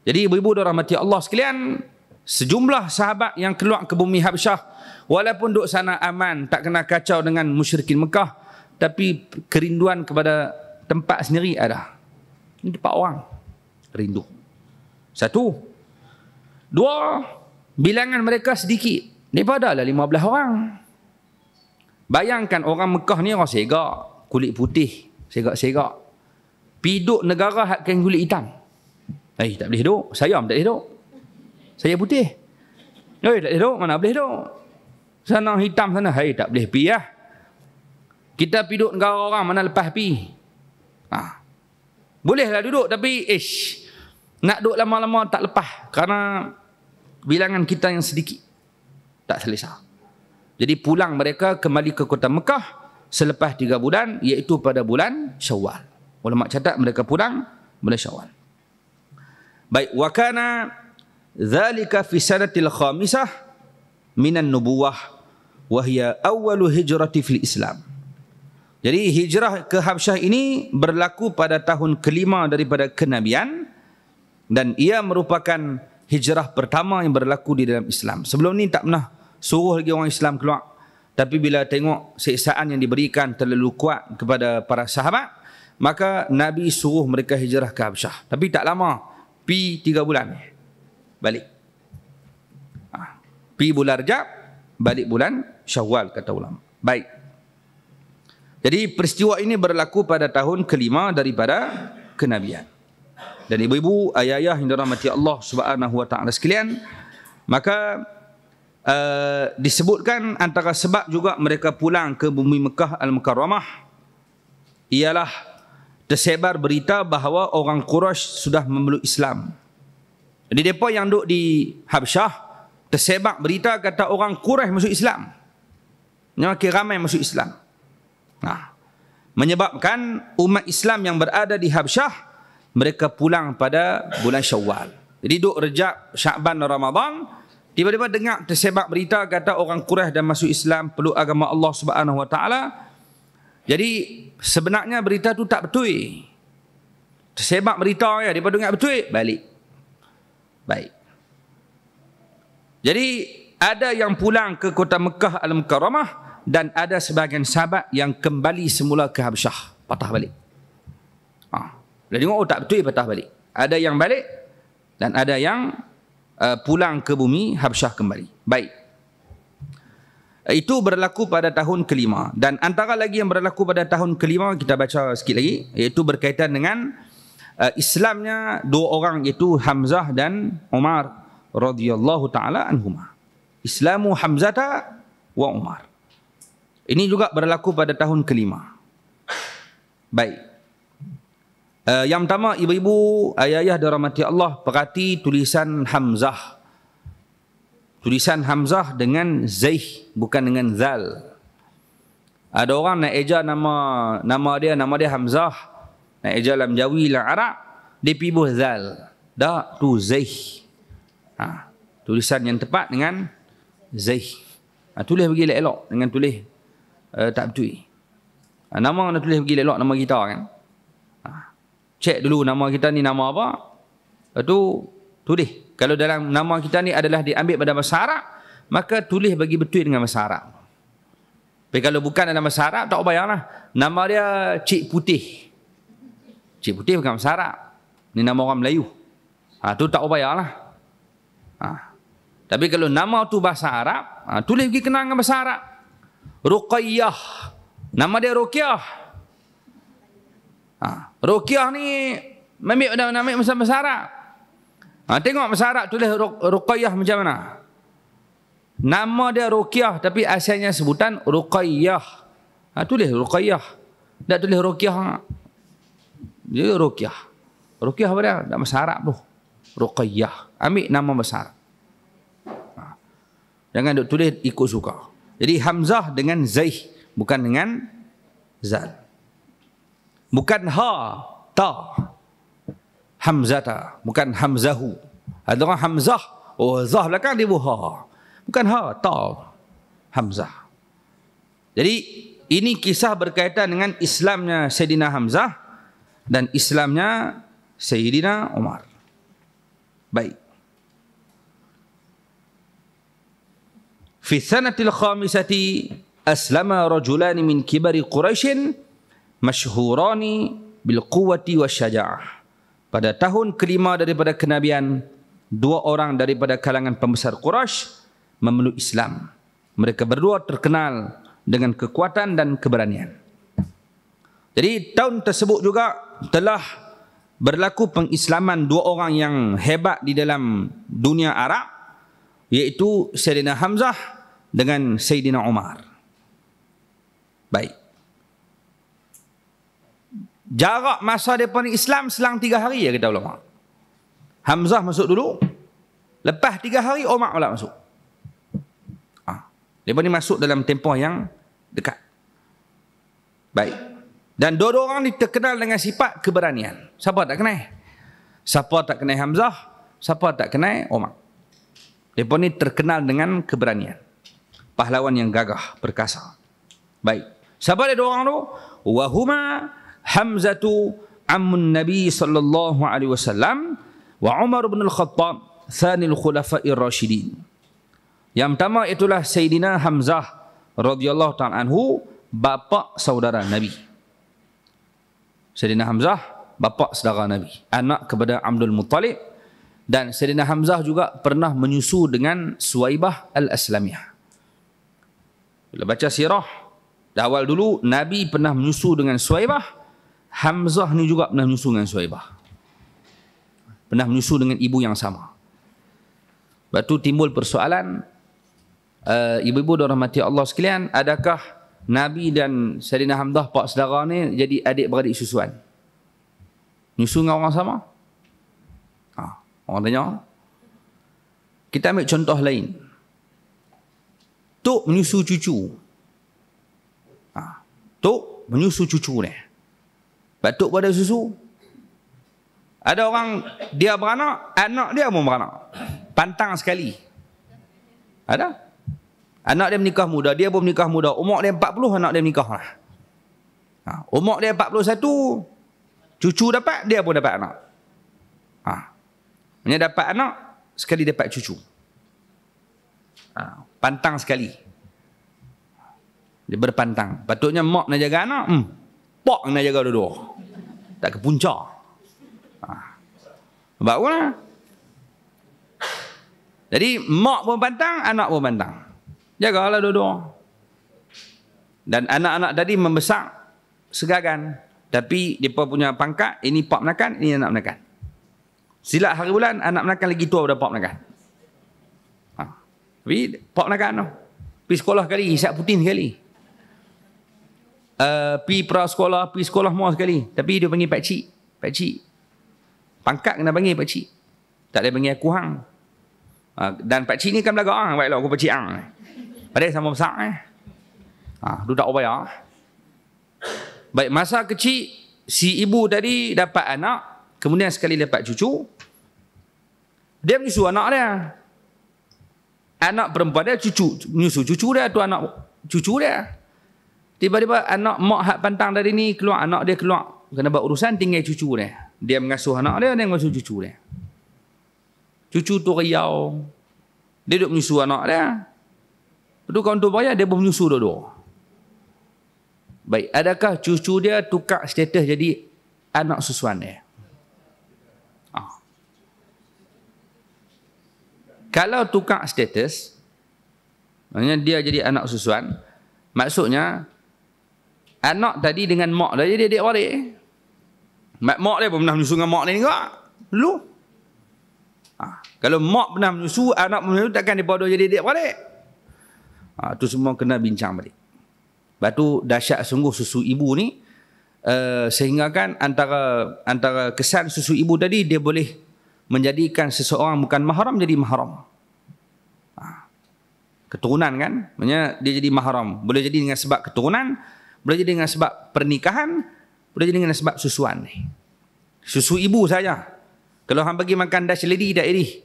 Jadi ibu-ibu dan rahmati Allah sekalian, sejumlah sahabat yang keluar ke bumi Habsyah, walaupun duduk sana aman, tak kena kacau dengan musyrikin Mekah, tapi kerinduan kepada tempat sendiri ada. Ini 4 orang rindu. 1. 2, bilangan mereka sedikit. Daripada lah 15 orang. Bayangkan orang Mekah ni orang segak, kulit putih, segak-segak. Piduk negara hakkan kulit hitam. Tak boleh hidup. Saya tak boleh hidup. Saya putih. Tak boleh hidup. Mana boleh hidup? Sana hitam sana. Tak boleh pergi lah. Kita piduk negara orang, mana lepas pergi. Bolehlah duduk, tapi nak duduk lama-lama tak lepas. Kerana bilangan kita yang sedikit. Tak selesa. Jadi pulang mereka kembali ke kota Mekah selepas 3 bulan, iaitu pada bulan Syawal. Ulama catat mereka pulang bulan Syawal. Baik, wa kana dzalika fi sanatil khamisah minan nubuwah wa hiya awwalu hijrati fil Islam. Jadi hijrah ke Habsyah ini berlaku pada tahun kelima daripada kenabian, dan ia merupakan hijrah pertama yang berlaku di dalam Islam. Sebelum ni tak pernah suruh lagi orang Islam keluar. Tapi bila tengok siksaan yang diberikan terlalu kuat kepada para sahabat, maka Nabi suruh mereka hijrah ke Habsyah. Tapi tak lama, pi 3 bulan balik. Pi bulan Rajab, balik bulan Syawal kata ulama. Baik. Jadi peristiwa ini berlaku pada tahun kelima daripada kenabian. Dan ibu-ibu, ayah-ayah yang dirahmati Allah Subhanahu wa taala sekalian, maka disebutkan antara sebab juga mereka pulang ke bumi Mekah Al-Mukarramah ialah tersebar berita bahawa orang Quraisy sudah memeluk Islam. Jadi mereka yang duduk di Habsyah tersebar berita kata orang Quraisy masuk Islam. Makin ramai masuk Islam. Menyebabkan umat Islam yang berada di Habsyah mereka pulang pada bulan Syawal. Jadi duduk Rejab, Syakban dan Ramadan, tiba-tiba dengar tersebar berita kata orang Quraisy dah masuk Islam, peluk agama Allah Subhanahu wa taala. Jadi sebenarnya berita tu tak betul. Tersebar berita ya, dia dengar betul, balik. Baik. Jadi ada yang pulang ke kota Mekah Al-Mukarramah dan ada sebahagian sahabat yang kembali semula ke Habsyah, patah balik. Bila tengok tak betul, patah balik. Ada yang balik dan ada yang pulang ke bumi Habsyah kembali. Baik. Itu berlaku pada tahun kelima. Dan antara lagi yang berlaku pada tahun kelima, kita baca sikit lagi, iaitu berkaitan dengan Islamnya 2 orang, iaitu Hamzah dan Umar radhiyallahu taala anhuma. Islamu Hamzata wa Umar. Ini juga berlaku pada tahun kelima. Baik. Yang pertama, ibu-ibu, ayah-ayah dirahmati Allah, perhati tulisan Hamzah. Tulisan Hamzah dengan Zaih, bukan dengan Zal. Ada orang nak eja nama dia Hamzah, nak eja dalam Jawi, dalam Arab, dia pibuh Zal. Dah tu Zaih. Tulisan yang tepat dengan Zaih. Tulis bagi elok dengan tulis tak betul. Nama nak tulis bagi elok nama kita kan. Cek dulu nama kita ni nama apa. Lepas tu tulis. Kalau dalam nama kita ni adalah diambil pada bahasa Arab, maka tulis bagi betul dengan bahasa Arab. Tapi kalau bukan dalam bahasa Arab, tak payahlah. Nama dia Cik Putih. Cik Putih bukan bahasa Arab. Ini nama orang Melayu. Tu tak payahlah. Tapi kalau nama tu bahasa Arab, tulis pergi kenal dengan bahasa Arab. Ruqayyah. Nama dia Ruqyah. Ruqyah ni ambil bahasa Arab. Tengok bahasa Arab tulis Ruqayyah macam mana. Nama dia Ruqyah tapi asalnya sebutan Ruqayyah. Tulis Ruqayyah. Tak tulis Ruqyah. Dia Ruqyah. Ruqyah apa dia? Tak bahasa Arab tu. Ruqayyah. Ambil nama bahasa Arab. Jangan duk tulis ikut suka. Jadi Hamzah dengan Zaih, bukan dengan Zal. Bukan ha, ta. Hamzata, bukan Hamzahu. Ada orang Hamzah, zah belakang dia ha. Bukan ha, ta. Hamzah. Jadi ini kisah berkaitan dengan Islamnya Sayyidina Hamzah dan Islamnya Sayyidina Umar. Baik. Fi sanatil khamisati aslama rajulani min kibari Quraisy masyhurani bil quwwati wasyaja'ah. Pada tahun kelima daripada kenabian, 2 orang daripada kalangan pembesar Quraisy memeluk Islam. Mereka berdua terkenal dengan kekuatan dan keberanian. Jadi tahun tersebut juga telah berlaku pengislaman 2 orang yang hebat di dalam dunia Arab, iaitu Sayyidina Hamzah dengan Sayyidina Umar. Baik. Jarak masa mereka ni Islam selang 3 hari ya, kata ulama. Hamzah masuk dulu, lepas 3 hari Umar pula masuk. Mereka ni masuk dalam tempoh yang dekat. Baik. Dan dua orang ni terkenal dengan sifat keberanian. Siapa tak kenal? Siapa tak kenal Hamzah? Siapa tak kenal Umar? Mereka ni terkenal dengan keberanian. Pahlawan yang gagah, perkasa. Baik. Siapa dia dua orang tu? Wahuma Hamzatu ammun Nabi sallallahu alaihi wasallam wa Umar bin Al-Khattab thanil khulafa'ir rasyidin. Yang pertama itulah Sayyidina Hamzah radhiyallahu ta'ala anhu, bapa saudara Nabi. Sayyidina Hamzah bapa saudara Nabi, anak kepada Abdul Muttalib, dan Sayyidina Hamzah juga pernah menyusu dengan Suwaibah Al-Aslamiyah. Bila baca sirah, awal dulu Nabi pernah menyusu dengan Suwaibah, Hamzah ni juga pernah menyusu dengan Suwaibah. Pernah menyusu dengan ibu yang sama. Lepas tu timbul persoalan, ibu-ibu dan rahmati Allah sekalian, adakah Nabi dan Sayyidina Hamzah pak saudara ni jadi adik-beradik susuan? Menyusu dengan orang sama? Orang tanya. Kita ambil contoh lain. Tok menyusu cucu. Tok menyusu cucu ni. Batuk pada susu. Ada orang dia beranak, anak dia pun beranak. Pantang sekali. Ada? Anak dia menikah muda, dia pun menikah muda. Umur dia 40, anak dia menikah lah. Umur dia 41, cucu dapat, dia pun dapat anak. Dia dapat anak, sekali dapat cucu. Pantang sekali. Dia berpantang. Patutnya mak nak jaga anak, pak nak jaga dua-dua. Tak ke puncak. Baiklah. Jadi mak pun pantang, anak pun pantang. Jagalah dua-dua. Dan anak-anak tadi membesar segagan. Tapi mereka punya pangkat, ini pak menakan, ini anak menakan. Silat hari bulan, anak menakan lagi tua daripada pak menakan. Tapi pak menakan tu. Pergi sekolah sekali, hisap putin sekali. Pergi prasekolah, pergi sekolah semua sekali. Tapi dia panggil pakcik. Pakcik. Pangkat kena panggil pakcik. Tak boleh panggil aku hang. Dan pakcik ni kan belagak hang. Baiklah aku pakcik hang. Padahal sama besar. Dia tak bayar. Baik, masa kecil, si ibu tadi dapat anak, kemudian sekali dapat cucu. Dia menyusu anak dia. Anak perempuan dia cucu, menyusu cucu dia, tu anak cucu dia. Tiba-tiba anak mak hak pantang dari ni keluar, anak dia keluar. Kena buat urusan, tinggal cucu dia. Dia mengasuh anak dia, dia mengasuh cucu dia. Cucu tu riau. Dia duduk menyusu anak dia. Lepas tu kawan tu bayar, dia pun menyusu dua-dua. Baik, adakah cucu dia tukar status jadi anak susuan dia? Kalau tukar status, maksudnya dia jadi anak susuan, maksudnya anak tadi dengan mak dia jadi adik balik. Mak dia pun pernah menyusu dengan mak dia juga dulu. Kalau mak pernah menyusu, anak menyusu, takkan dia bodoh jadi adik balik. Itu semua kena bincang balik. Lepas tu dahsyat sungguh susu ibu ni, sehingga kan antara kesan susu ibu tadi, dia boleh menjadikan seseorang bukan mahram jadi mahram. Keturunan kan, maksudnya dia jadi mahram. Boleh jadi dengan sebab keturunan, boleh jadi dengan sebab pernikahan, boleh jadi dengan sebab susuan ni. Susu ibu saja. Kalau hang bagi makan dash lady tak iri.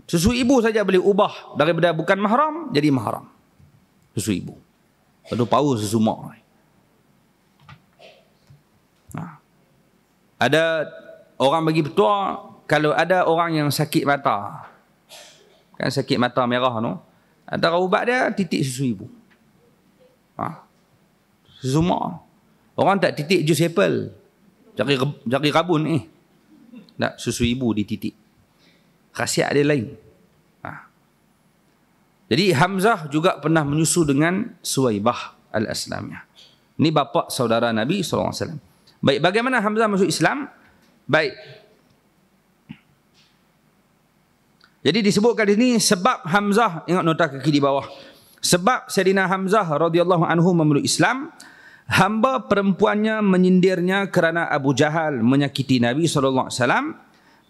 Susu ibu saja boleh ubah daripada bukan mahram jadi mahram. Susu ibu. Lepas tu power susu mak. Ada orang bagi petua, kalau ada orang yang sakit mata, kan sakit mata merah tu, antara ubat dia titik susu ibu. Susu mak. Orang tak titik jus apple, jari rabun ni. Tak, susu ibu dititik. Khasiat dia lain. Jadi Hamzah juga pernah menyusu dengan Suwaibah al-Aslamiyah. Ini bapa saudara Nabi SAW. Baik, bagaimana Hamzah masuk Islam? Baik. Jadi disebutkan di sini sebab Hamzah, ingat nota kaki di bawah. Sebab Sayyidina Hamzah radhiyallahu anhu memeluk Islam, hamba perempuannya menyindirnya kerana Abu Jahal menyakiti Nabi SAW,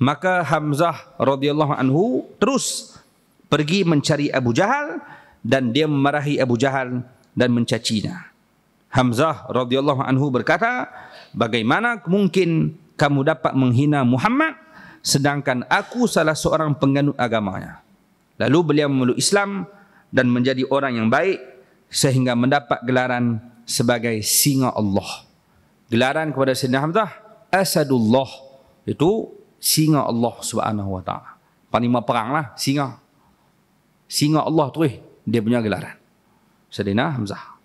maka Hamzah radhiyallahu anhu terus pergi mencari Abu Jahal dan dia memarahi Abu Jahal dan mencacinya. Hamzah radhiyallahu anhu berkata, bagaimana mungkin kamu dapat menghina Muhammad sedangkan aku salah seorang penganut agamanya. Lalu beliau memeluk Islam dan menjadi orang yang baik sehingga mendapat gelaran sebagai singa Allah. Gelaran kepada Sayyidina Hamzah, Asadullah, itu singa Allah Subhanahu wa taala. Panglima perang lah, singa. Singa Allah tu dia punya gelaran. Sayyidina Hamzah.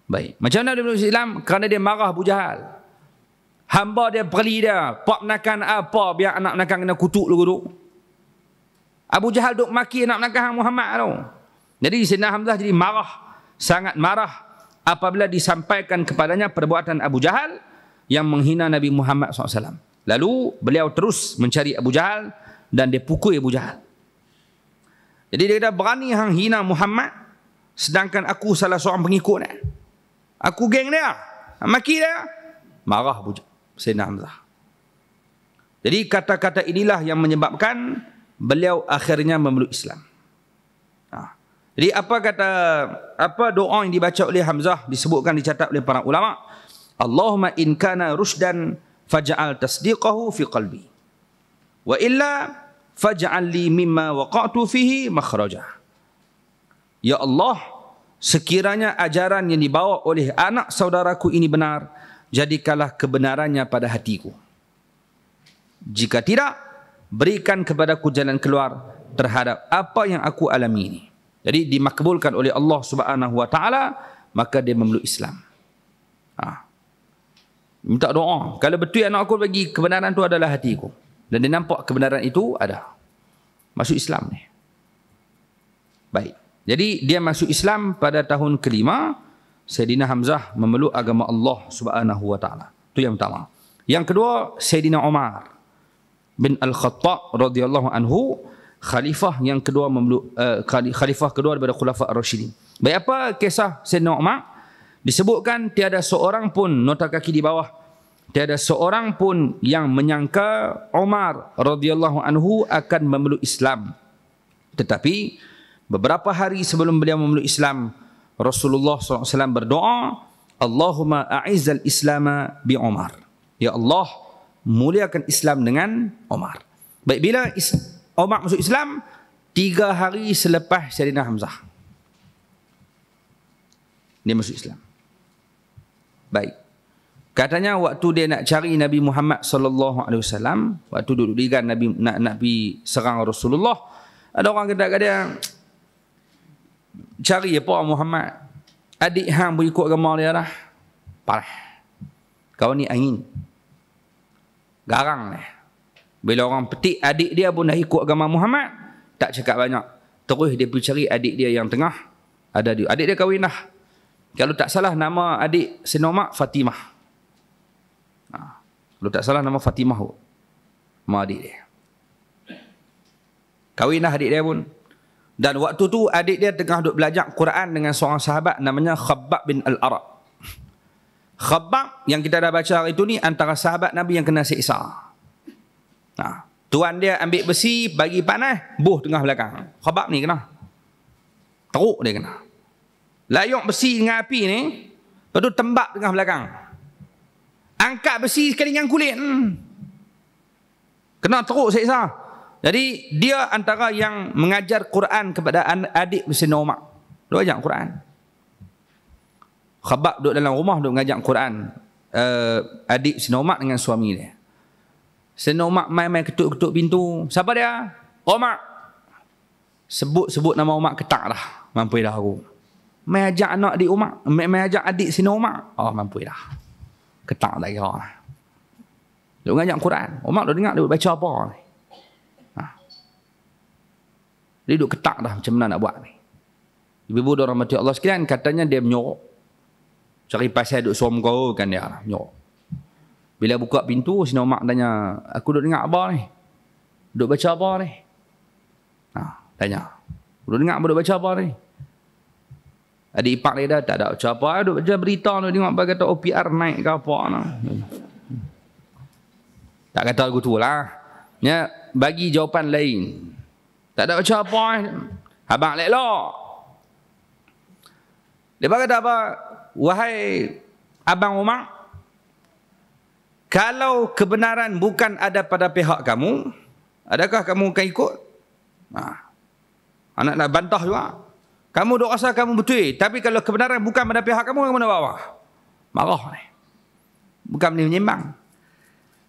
Baik. Macam mana dia memeluk Islam? Kerana dia marah Abu Jahal. Hamba dia perli dia. Pak menakan apa biar anak menakan kena kutuk dulu. Abu Jahal duk maki anak menakan Muhammad tu. Jadi Sayyidina Hamzah jadi marah. Sangat marah apabila disampaikan kepadanya perbuatan Abu Jahal yang menghina Nabi Muhammad SAW. Lalu beliau terus mencari Abu Jahal dan dia pukul Abu Jahal. Jadi dia kata, berani hang hina Muhammad sedangkan aku salah seorang pengikut dia. Aku geng dia. Maki dia. Marah Sayyidina Hamzah. Jadi kata-kata inilah yang menyebabkan beliau akhirnya memeluk Islam. Jadi apa doa yang dibaca oleh Hamzah disebutkan, dicatat oleh para ulama. Allahumma in kana rushdan faj'al tasdiqahu fi qalbi. Wa illa faj'al li mimma waqa'tu fihi makhraja. Ya Allah, sekiranya ajaran yang dibawa oleh anak saudaraku ini benar, jadikanlah kebenarannya pada hatiku. Jika tidak, berikan kepadaku jalan keluar terhadap apa yang aku alami ini. Jadi dimakbulkan oleh Allah Subhanahu wa taala, maka dia memeluk Islam. Minta doa. Kalau betul anak aku bagi kebenaran itu adalah hatiku. Dan dia nampak kebenaran itu ada. Masuk Islam ni. Baik. Jadi dia masuk Islam pada tahun ke-5. Sayyidina Hamzah memeluk agama Allah Subhanahu wa taala. Itu yang pertama. Yang kedua, Sayyidina Umar bin Al-Khattab radhiyallahu anhu, khalifah yang kedua memeluk khalifah kedua daripada Khulafa Ar-Rasyidin. Baik, apa kisah Sayyidina Umar? Disebutkan tiada seorang pun, nota kaki di bawah, tiada seorang pun yang menyangka Umar radhiyallahu anhu akan memeluk Islam. Tetapi beberapa hari sebelum beliau memeluk Islam, Rasulullah SAW berdoa, Allahumma a'izzal islama bi Umar. Ya Allah, muliakan Islam dengan Umar. Baik, bila Umar masuk Islam, 3 hari selepas Sayyidina Hamzah, dia masuk Islam. Baik. Katanya waktu dia nak cari Nabi Muhammad SAW, waktu duduk di Nabi nak pergi serang Rasulullah, ada orang kata dia, cari apa Muhammad. Adik hang pun ikut agama dia dah. Parah. Kau ni angin. Garang ni. Bila orang petik adik dia pun dah ikut agama Muhammad, tak cakap banyak. Terus dia pergi cari adik dia yang tengah. Ada dia. Adik dia kahwin dah. Kalau tak salah nama adik Sayyidina Umar Fatimah. Kalau tak salah nama Fatimah tu. Nama adik dia. Kahwin dah adik dia pun. Dan waktu tu adik dia tengah duduk belajar Quran dengan seorang sahabat namanya Khabbab bin Al-Arat. Khabbab yang kita dah baca hari itu ni antara sahabat Nabi yang kena siksa. Tuan dia ambil besi bagi panas, buh tengah belakang. Khabbab ni kena. Teruk dia kena. Layuk besi dengan api ni, lepas tu tembak tengah belakang. Angkat besi sekali dengan kulit. Kena teruk siksa. Jadi dia antara yang mengajar Quran kepada adik Sayyidina Umar. Dia ajar Quran. Khabbab duduk dalam rumah duduk mengajar Quran. Adik Sayyidina Umar dengan suami dia. Sayyidina Umar main-main ketuk-ketuk pintu. Siapa dia? Umar. Sebut-sebut nama Umar ketak dah. Mampu dah aku. Main ajak anak adik Umar. Main ajak adik Sayyidina Umar. Oh mampu dah. Ketak dah kira. Duduk mengajar Quran. Umar duduk dengar duduk baca apa ni. Dia duduk ketak dah macam mana nak buat ni. Ibu-ibu dan rahmati Allah sekalian, katanya dia menyorok. Cari pasal duduk suam kau kan dia lah, menyorok. Bila buka pintu, Sayyidina Umar tanya, aku duduk dengar apa ni? Duduk baca apa ni? Tanya. Duduk dengar apa, duduk baca apa ni? Adik ipar dia dah tak ada baca apa, duduk baca berita, duduk dengar apa kata OPR naik ke apa. Tak kata lagu tu lah. Ya, bagi jawapan lain. Tak ada baca apa. Abang lelok. Dia kata apa? Wahai Abang Umar, kalau kebenaran bukan ada pada pihak kamu, adakah kamu akan ikut? Anak nak bantah juga. Kamu duk rasa kamu betul. Tapi kalau kebenaran bukan pada pihak kamu, kamu nak buat apa? Marah ni. Bukan boleh menyimbang.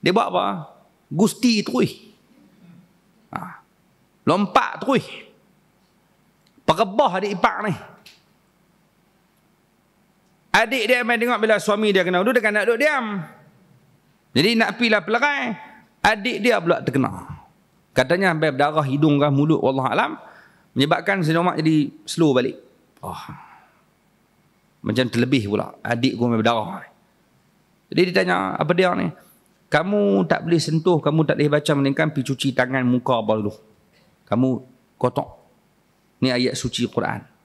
Dia buat apa? Gusti terus. Lompat terus. Perebah adik ipar ni. Adik dia main tengok bila suami dia kena duduk, dia nak duduk diam. Jadi nak pilah pelerai, adik dia pula terkena. Katanya sampai berdarah hidung ke mulut, wallah alam, menyebabkan Sayyidina Umar jadi slow balik. Macam terlebih pula. Adik gua berdarah. Jadi dia tanya, apa dia ni? Kamu tak boleh sentuh, kamu tak boleh baca, melainkan pergi cuci tangan muka apa dulu. Kamu kotor. Ni ayat suci Quran.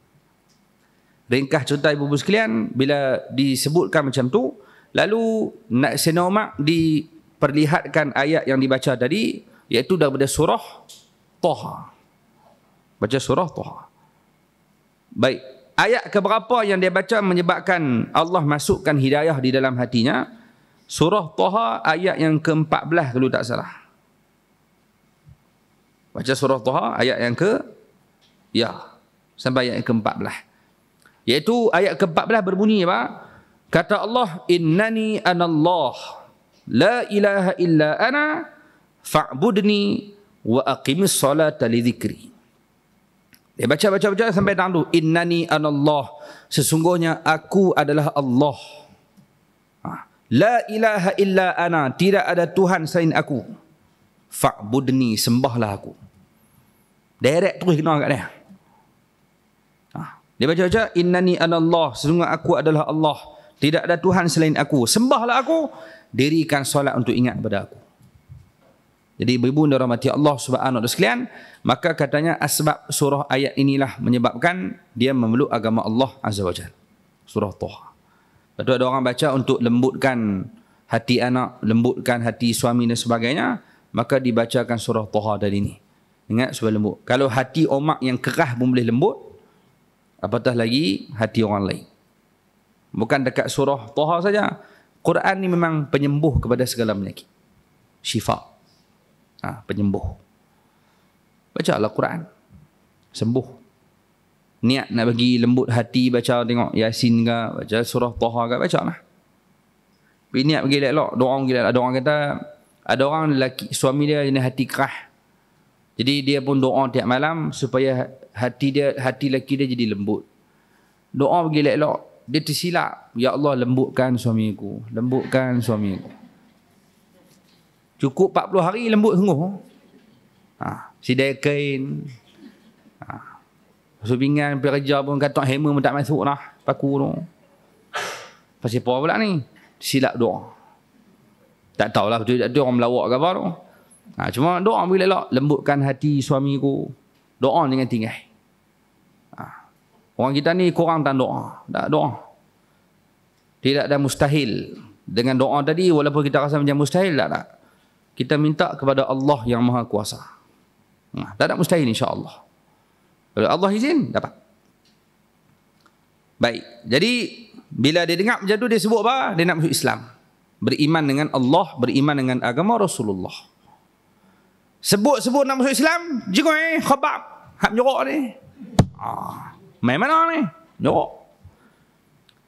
Ringkas cerita ibu-ibu sekalian, bila disebutkan macam tu, lalu Sayyidina Umar diperlihatkan ayat yang dibaca tadi, iaitu daripada surah Taha. Baca surah Taha. Baik, ayat keberapa yang dia baca menyebabkan Allah masukkan hidayah di dalam hatinya? Surah Taha ayat yang ke-14 kalau tak salah. Baca surah Taha ayat yang sampai ayat yang ke-14. Iaitu ayat ke-14 berbunyi apa? Kata Allah, innani anallah la ilaha illa ana fa'budni wa aqimis salata li dzikri. Dia baca sampai tandu, innani anallah, sesungguhnya aku adalah Allah. La ilaha illa ana, tidak ada Tuhan selain aku. Fa'budni, sembahlah aku. Direct terus kena kat dia. Dia baca innani anallah, sesungguhnya aku adalah Allah, tidak ada Tuhan selain aku, sembahlah aku, dirikan solat untuk ingat kepada aku. Jadi ibu-ibu dan rahmati Allah Subhanahu wa taala sekalian, maka katanya asbab surah ayat inilah menyebabkan dia memeluk agama Allah Azza wa Jalla. Surah Taha. Lepas ada orang baca untuk lembutkan hati anak, lembutkan hati suami dan sebagainya, maka dibacakan surah Taha tadi ni. Ingat supaya lembut. Kalau hati omak yang keras pun boleh lembut, apatah lagi hati orang lain. Bukan dekat surah Taha saja. Quran ni memang penyembuh kepada segala penyakit. Syifa. Penyembuh. Bacalah Quran. Sembuh. Niat nak bagi lembut hati, baca tengok Yasin ke, baca surah Taha ke, bacalah. Tapi niat bagi elok, doa bagi elok. Ada orang kata, ada orang lelaki, suami dia jenis hati keras. Jadi dia pun doa tiap malam supaya hati lelaki dia jadi lembut. Doa pergi elok-elok. Dia tersilap. Ya Allah, lembutkan suamiku. Lembutkan suamiku. Cukup 40 hari lembut sungguh. Sidai kain. Masuk pinggan, pergi kerja pun katak hammer pun tak masuk lah. Paku tu. Pasal apa pula ni? Silap doa. Tak tahulah betul tak betul orang melawak ke apa tu. Cuma doa bila elok, lembutkan hati suamiku. Doa jangan tinggal. Orang kita ni kurang tak doa. Tak doa. Tidak ada mustahil. Dengan doa tadi, walaupun kita rasa macam mustahil, tak. Kita minta kepada Allah yang Maha Kuasa. Tak ada mustahil insya-Allah. Kalau Allah izin, dapat. Baik. Jadi, bila dia dengar macam tu, dia sebut apa? Dia nak masuk Islam. Beriman dengan Allah, beriman dengan agama Rasulullah. Sebut-sebut nak masuk Islam, jengoi khabab, hak jorok ni. Main mana ni? Jorok.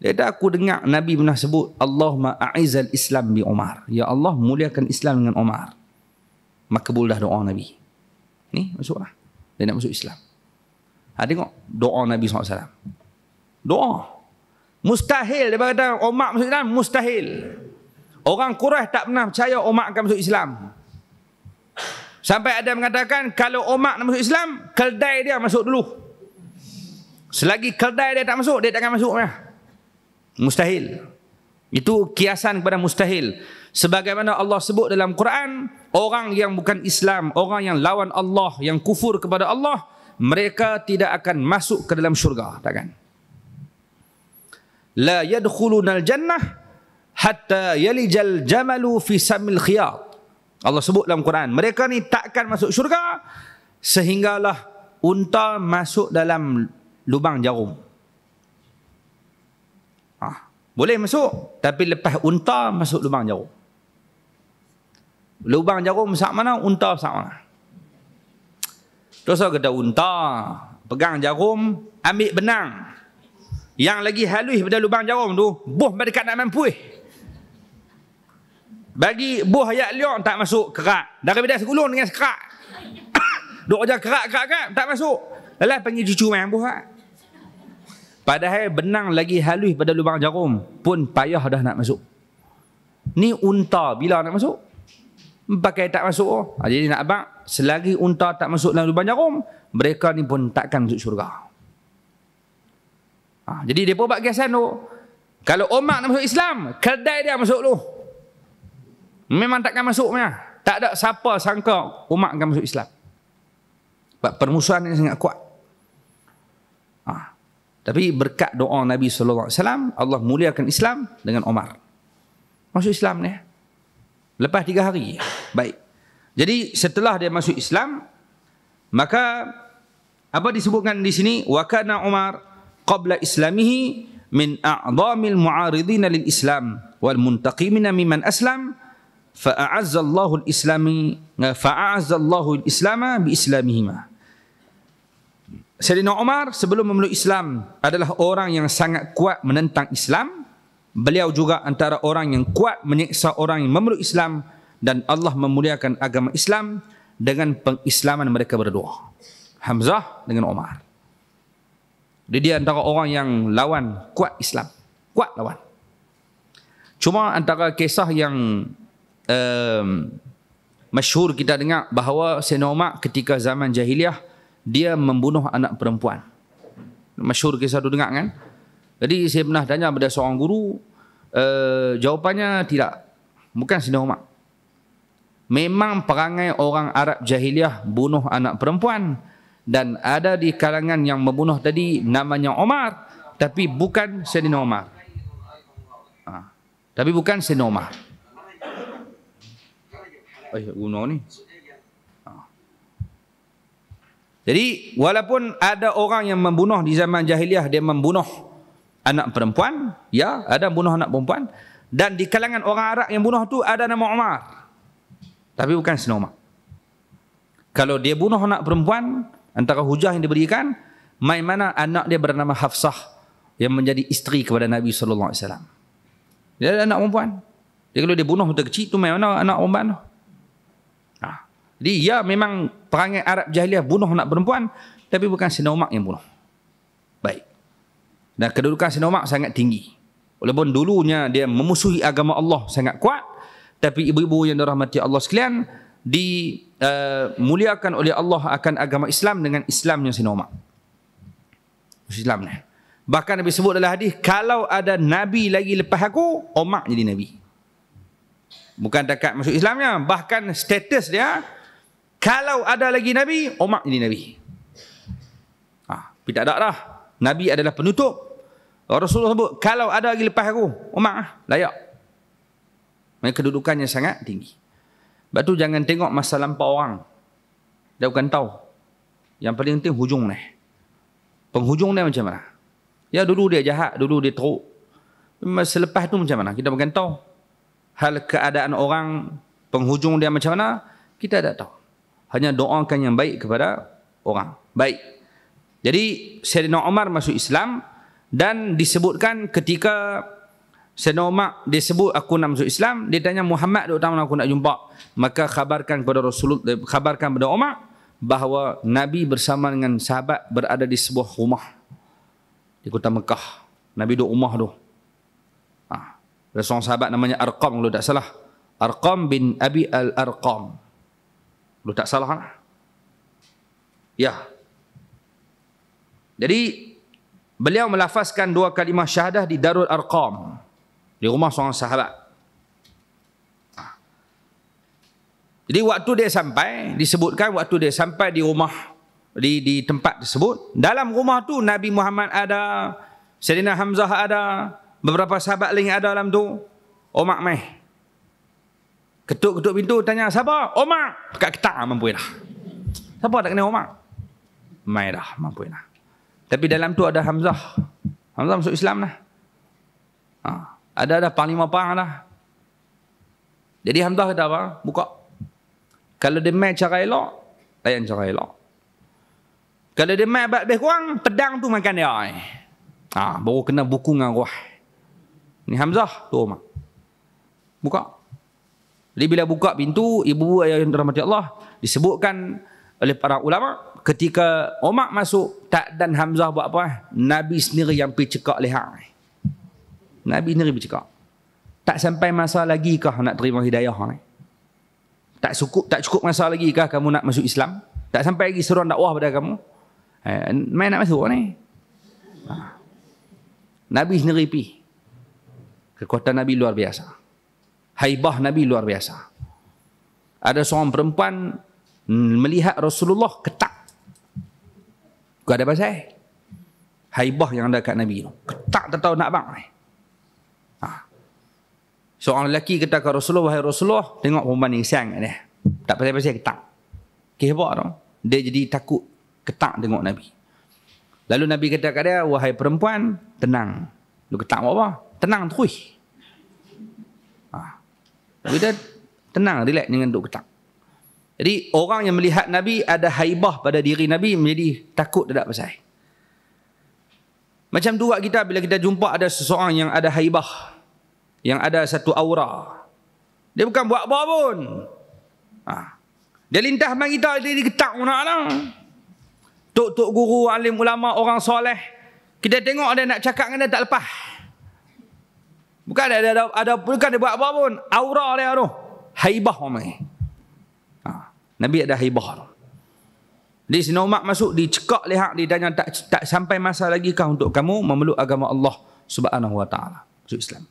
Dia kata, aku dengar Nabi pernah sebut, Allahumma a'izal Islam bi Umar. Ya Allah, muliakan Islam dengan Umar. Makbul dah doa Nabi. Ni, masuklah. Dia nak masuk Islam. Tengok doa Nabi SAW. Doa. Mustahil. Dia kata Umar masuk Islam, mustahil. Orang Quraisy tak pernah percaya Umar akan masuk Islam. Sampai ada mengatakan, kalau Umar nak masuk Islam, keldai dia masuk dulu. Selagi keldai dia tak masuk, dia tak akan masuk. Mustahil. Itu kiasan kepada mustahil. Sebagaimana Allah sebut dalam Quran, orang yang bukan Islam, orang yang lawan Allah, yang kufur kepada Allah, mereka tidak akan masuk ke dalam syurga. Takkan. La yadkhulunal jannah hatta yalijal jamalu fi samil khiyat. Allah sebut dalam Quran, mereka ni takkan masuk syurga sehinggalah unta masuk dalam lubang jarum. Boleh masuk, tapi lepas unta masuk lubang jarum. Lubang jarum sak mana, unta sak mana. Terus kata unta pegang jarum, ambil benang yang lagi halus pada lubang jarum tu, buh dekat nak mampu. Bagi buh ayat liok tak masuk kerak. Daripada segulung dengan sekerak. Duk aja kerak tak masuk. Lelah panggil cucu main buh. Padahal benang lagi halus pada lubang jarum pun payah dah nak masuk. Ni unta bila nak masuk? Pakai tak masuk. Jadi nak abang, selagi unta tak masuk dalam lubang jarum, mereka ni pun takkan masuk syurga. Jadi dia pun buat kiasan tu. Kalau Umar nak masuk Islam, kedai dia masuk tu. Memang takkan masuk punya. Tak ada siapa sangka Umar akan masuk Islam. Sebab permusuhan ini sangat kuat. Tapi berkat doa Nabi SAW, Allah muliakan Islam dengan Umar. Masuk Islam ni. Lepas 3 hari. Baik. Jadi setelah dia masuk Islam, maka apa disebutkan di sini? Wa kana Umar qabla islamihi min a'dhamil mu'aridin lil Islam wal muntaqimina mimman aslam fa'azza Allahu al-Islama bi islamihima. Sayyidina Umar sebelum memeluk Islam adalah orang yang sangat kuat menentang Islam. Beliau juga antara orang yang kuat menyiksa orang yang memeluk Islam, dan Allah memuliakan agama Islam dengan pengislaman mereka berdua. Hamzah dengan Umar. Dia antara orang yang lawan kuat Islam. Kuat lawan. Cuma antara kisah yang masyhur kita dengar bahawa Sayyidina Umar ketika zaman jahiliah dia membunuh anak perempuan. Masyhur kisah tu dengar kan? Jadi saya pernah tanya pada seorang guru, jawapannya tidak. Bukan Sayyidina Umar. Memang perangai orang Arab jahiliah bunuh anak perempuan, dan ada di kalangan yang membunuh tadi namanya Umar, tapi bukan Sayyidina Umar. Tapi bukan Sayyidina Umar. Guna ni. Jadi walaupun ada orang yang membunuh di zaman jahiliah, dia membunuh anak perempuan, ya, ada bunuh anak perempuan, dan di kalangan orang Arab yang bunuh tu ada nama Umar. Tapi bukan Sayyidina Umar. Kalau dia bunuh anak perempuan, antara hujah yang diberikan, main mana anak dia bernama Hafsah yang menjadi isteri kepada Nabi sallallahu alaihi wasallam. Dia ada anak perempuan. Dia kalau dia bunuh masa kecil tu main mana anak perempuan tu. Jadi ya memang perangai Arab jahiliah bunuh anak perempuan, tapi bukan Sayyidina Umar yang bunuh. Baik. Dan kedudukan Sayyidina Umar sangat tinggi. Walaupun dulunya dia memusuhi agama Allah sangat kuat, tapi ibu-ibu yang dirahmati Allah sekalian, dimuliakan oleh Allah akan agama Islam dengan Islamnya Sayyidina Umar. Islam ni. Bahkan Nabi sebut dalam hadis, kalau ada Nabi lagi lepas aku, Umar jadi Nabi. Bukan dekat masuk Islamnya, bahkan status dia, kalau ada lagi Nabi, Umar jadi Nabi. Tapi tak ada dah. Nabi adalah penutup. Rasulullah sebut, kalau ada lagi lepas aku, Umar layak. Mereka kedudukannya sangat tinggi. Sebab tu jangan tengok masa lampau orang. Dia bukan tahu. Yang paling penting hujung ni. Penghujung dia macam mana? Ya dulu dia jahat, dulu dia teruk. Selepas tu macam mana? Kita bukan tahu. Hal keadaan orang, penghujung dia macam mana, kita tak tahu. Hanya doakan yang baik kepada orang. Baik. Jadi Sayyidina Umar masuk Islam, dan disebutkan ketika Sayyidina Umar disebut aku nak masuk Islam, dia tanya Muhammad duk tahu aku nak jumpa. Maka khabarkan kepada Rasulullah, khabarkan kepada Umar bahawa Nabi bersama dengan sahabat berada di sebuah rumah di kota Mekah. Nabi duduk rumah tu. Ada seorang sahabat namanya Arqam, kalau tak salah. Arqam bin Abi al-Arqam. Kalau tak salah lah. Ya. Jadi beliau melafazkan 2 kalimah syahadah di Darul Arqam, di rumah seorang sahabat. Jadi waktu dia sampai, disebutkan waktu dia sampai di rumah, di tempat tersebut, dalam rumah tu Nabi Muhammad ada, Sayyidina Hamzah ada, beberapa sahabat lain ada dalam tu. Umar mai. Ketuk-ketuk pintu, tanya, siapa? Umar. Pekat ketak, mampu dah. Siapa tak kenal Umar? Mai dah, mampu dah. Tapi dalam tu ada Hamzah. Hamzah masuk Islam dah. Ada panglima perang dah. Jadi Hamzah kata apa? Buka. Kalau dia main cara elok, layan cara elok. Kalau dia main lebih kurang, pedang tu makan dia. Baru kena buku dengan roh. Ni Hamzah, tu Umar. Buka. Jadi bila buka pintu, ibu-ibu yang dirahmati Allah, disebutkan oleh para ulama, ketika Umar masuk, tak dan Hamzah buat apa? Nabi sendiri yang pergi cekak leher. Nabi sendiri pergi cekak. Tak sampai masa lagi kah nak terima hidayah ni? Tak cukup masa lagi kah kamu nak masuk Islam? Tak sampai lagi seruan dakwah pada kamu? Main nak masuk ni? Nabi sendiri pergi. Kekuatan Nabi luar biasa. Haibah Nabi luar biasa. Ada seorang perempuan melihat Rasulullah ketak. Kau ada pasal? Haibah yang ada kat Nabi tu. Ketak tak tahu nak bang. Seorang lelaki kata ke Rasulullah, wahai Rasulullah, tengok perempuan ni siang dia. Tak pasal-pasal ketak. Kehebak tu. Dia jadi takut ketak tengok Nabi. Lalu Nabi kata kat dia, wahai perempuan, tenang. Lu ketak buat apa? Tenang terus. Tapi dia tenang, relax, jangan duduk ketak. Jadi orang yang melihat Nabi ada haibah pada diri Nabi menjadi takut tak pasal. Macam tu kita bila kita jumpa ada seseorang yang ada haibah, yang ada satu aura. Dia bukan buat apa pun. Dia lintas mari kita, dia ketak pun nak lah. Tok-tok guru, alim ulama, orang soleh, kita tengok dia nak cakap dengan dia tak lepas. Bukan bukan dia buat apa pun. Aura dia tu. Haibah orang. Nabi ada haibah tu. Jadi Sayyidina Umar masuk, dicekak leher, dia tanya, tak sampai masa lagi kah untuk kamu memeluk agama Allah Subhanahu wa taala, masuk Islam.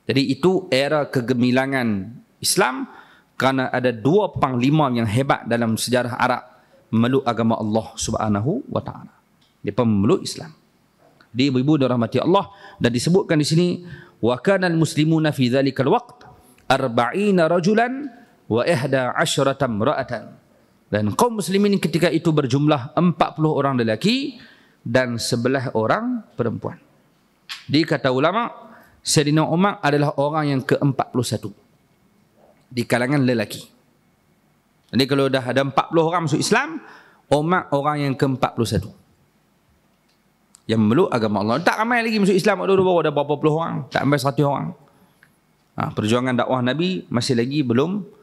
Jadi itu era kegemilangan Islam, kerana ada 2 panglima yang hebat dalam sejarah Arab memeluk agama Allah Subhanahu wa taala. Dia memeluk Islam. Di ibu-ibu dirahmati Allah, dan disebutkan di sini wa kana al-muslimuna fi dzalikal waqt 40 rajulan wa 11 imra'atan. Dan kaum muslimin ketika itu berjumlah 40 orang lelaki dan 11 orang perempuan. Di kata ulama, Sayyidina Umar adalah orang yang ke-41 di kalangan lelaki. Jadi kalau dah ada 40 orang masuk Islam, Umar orang yang ke-41 yang memeluk agama Allah. Tak ramai lagi masuk Islam, baru ada berapa puluh orang, tak sampai 100 orang. Perjuangan dakwah Nabi masih lagi belum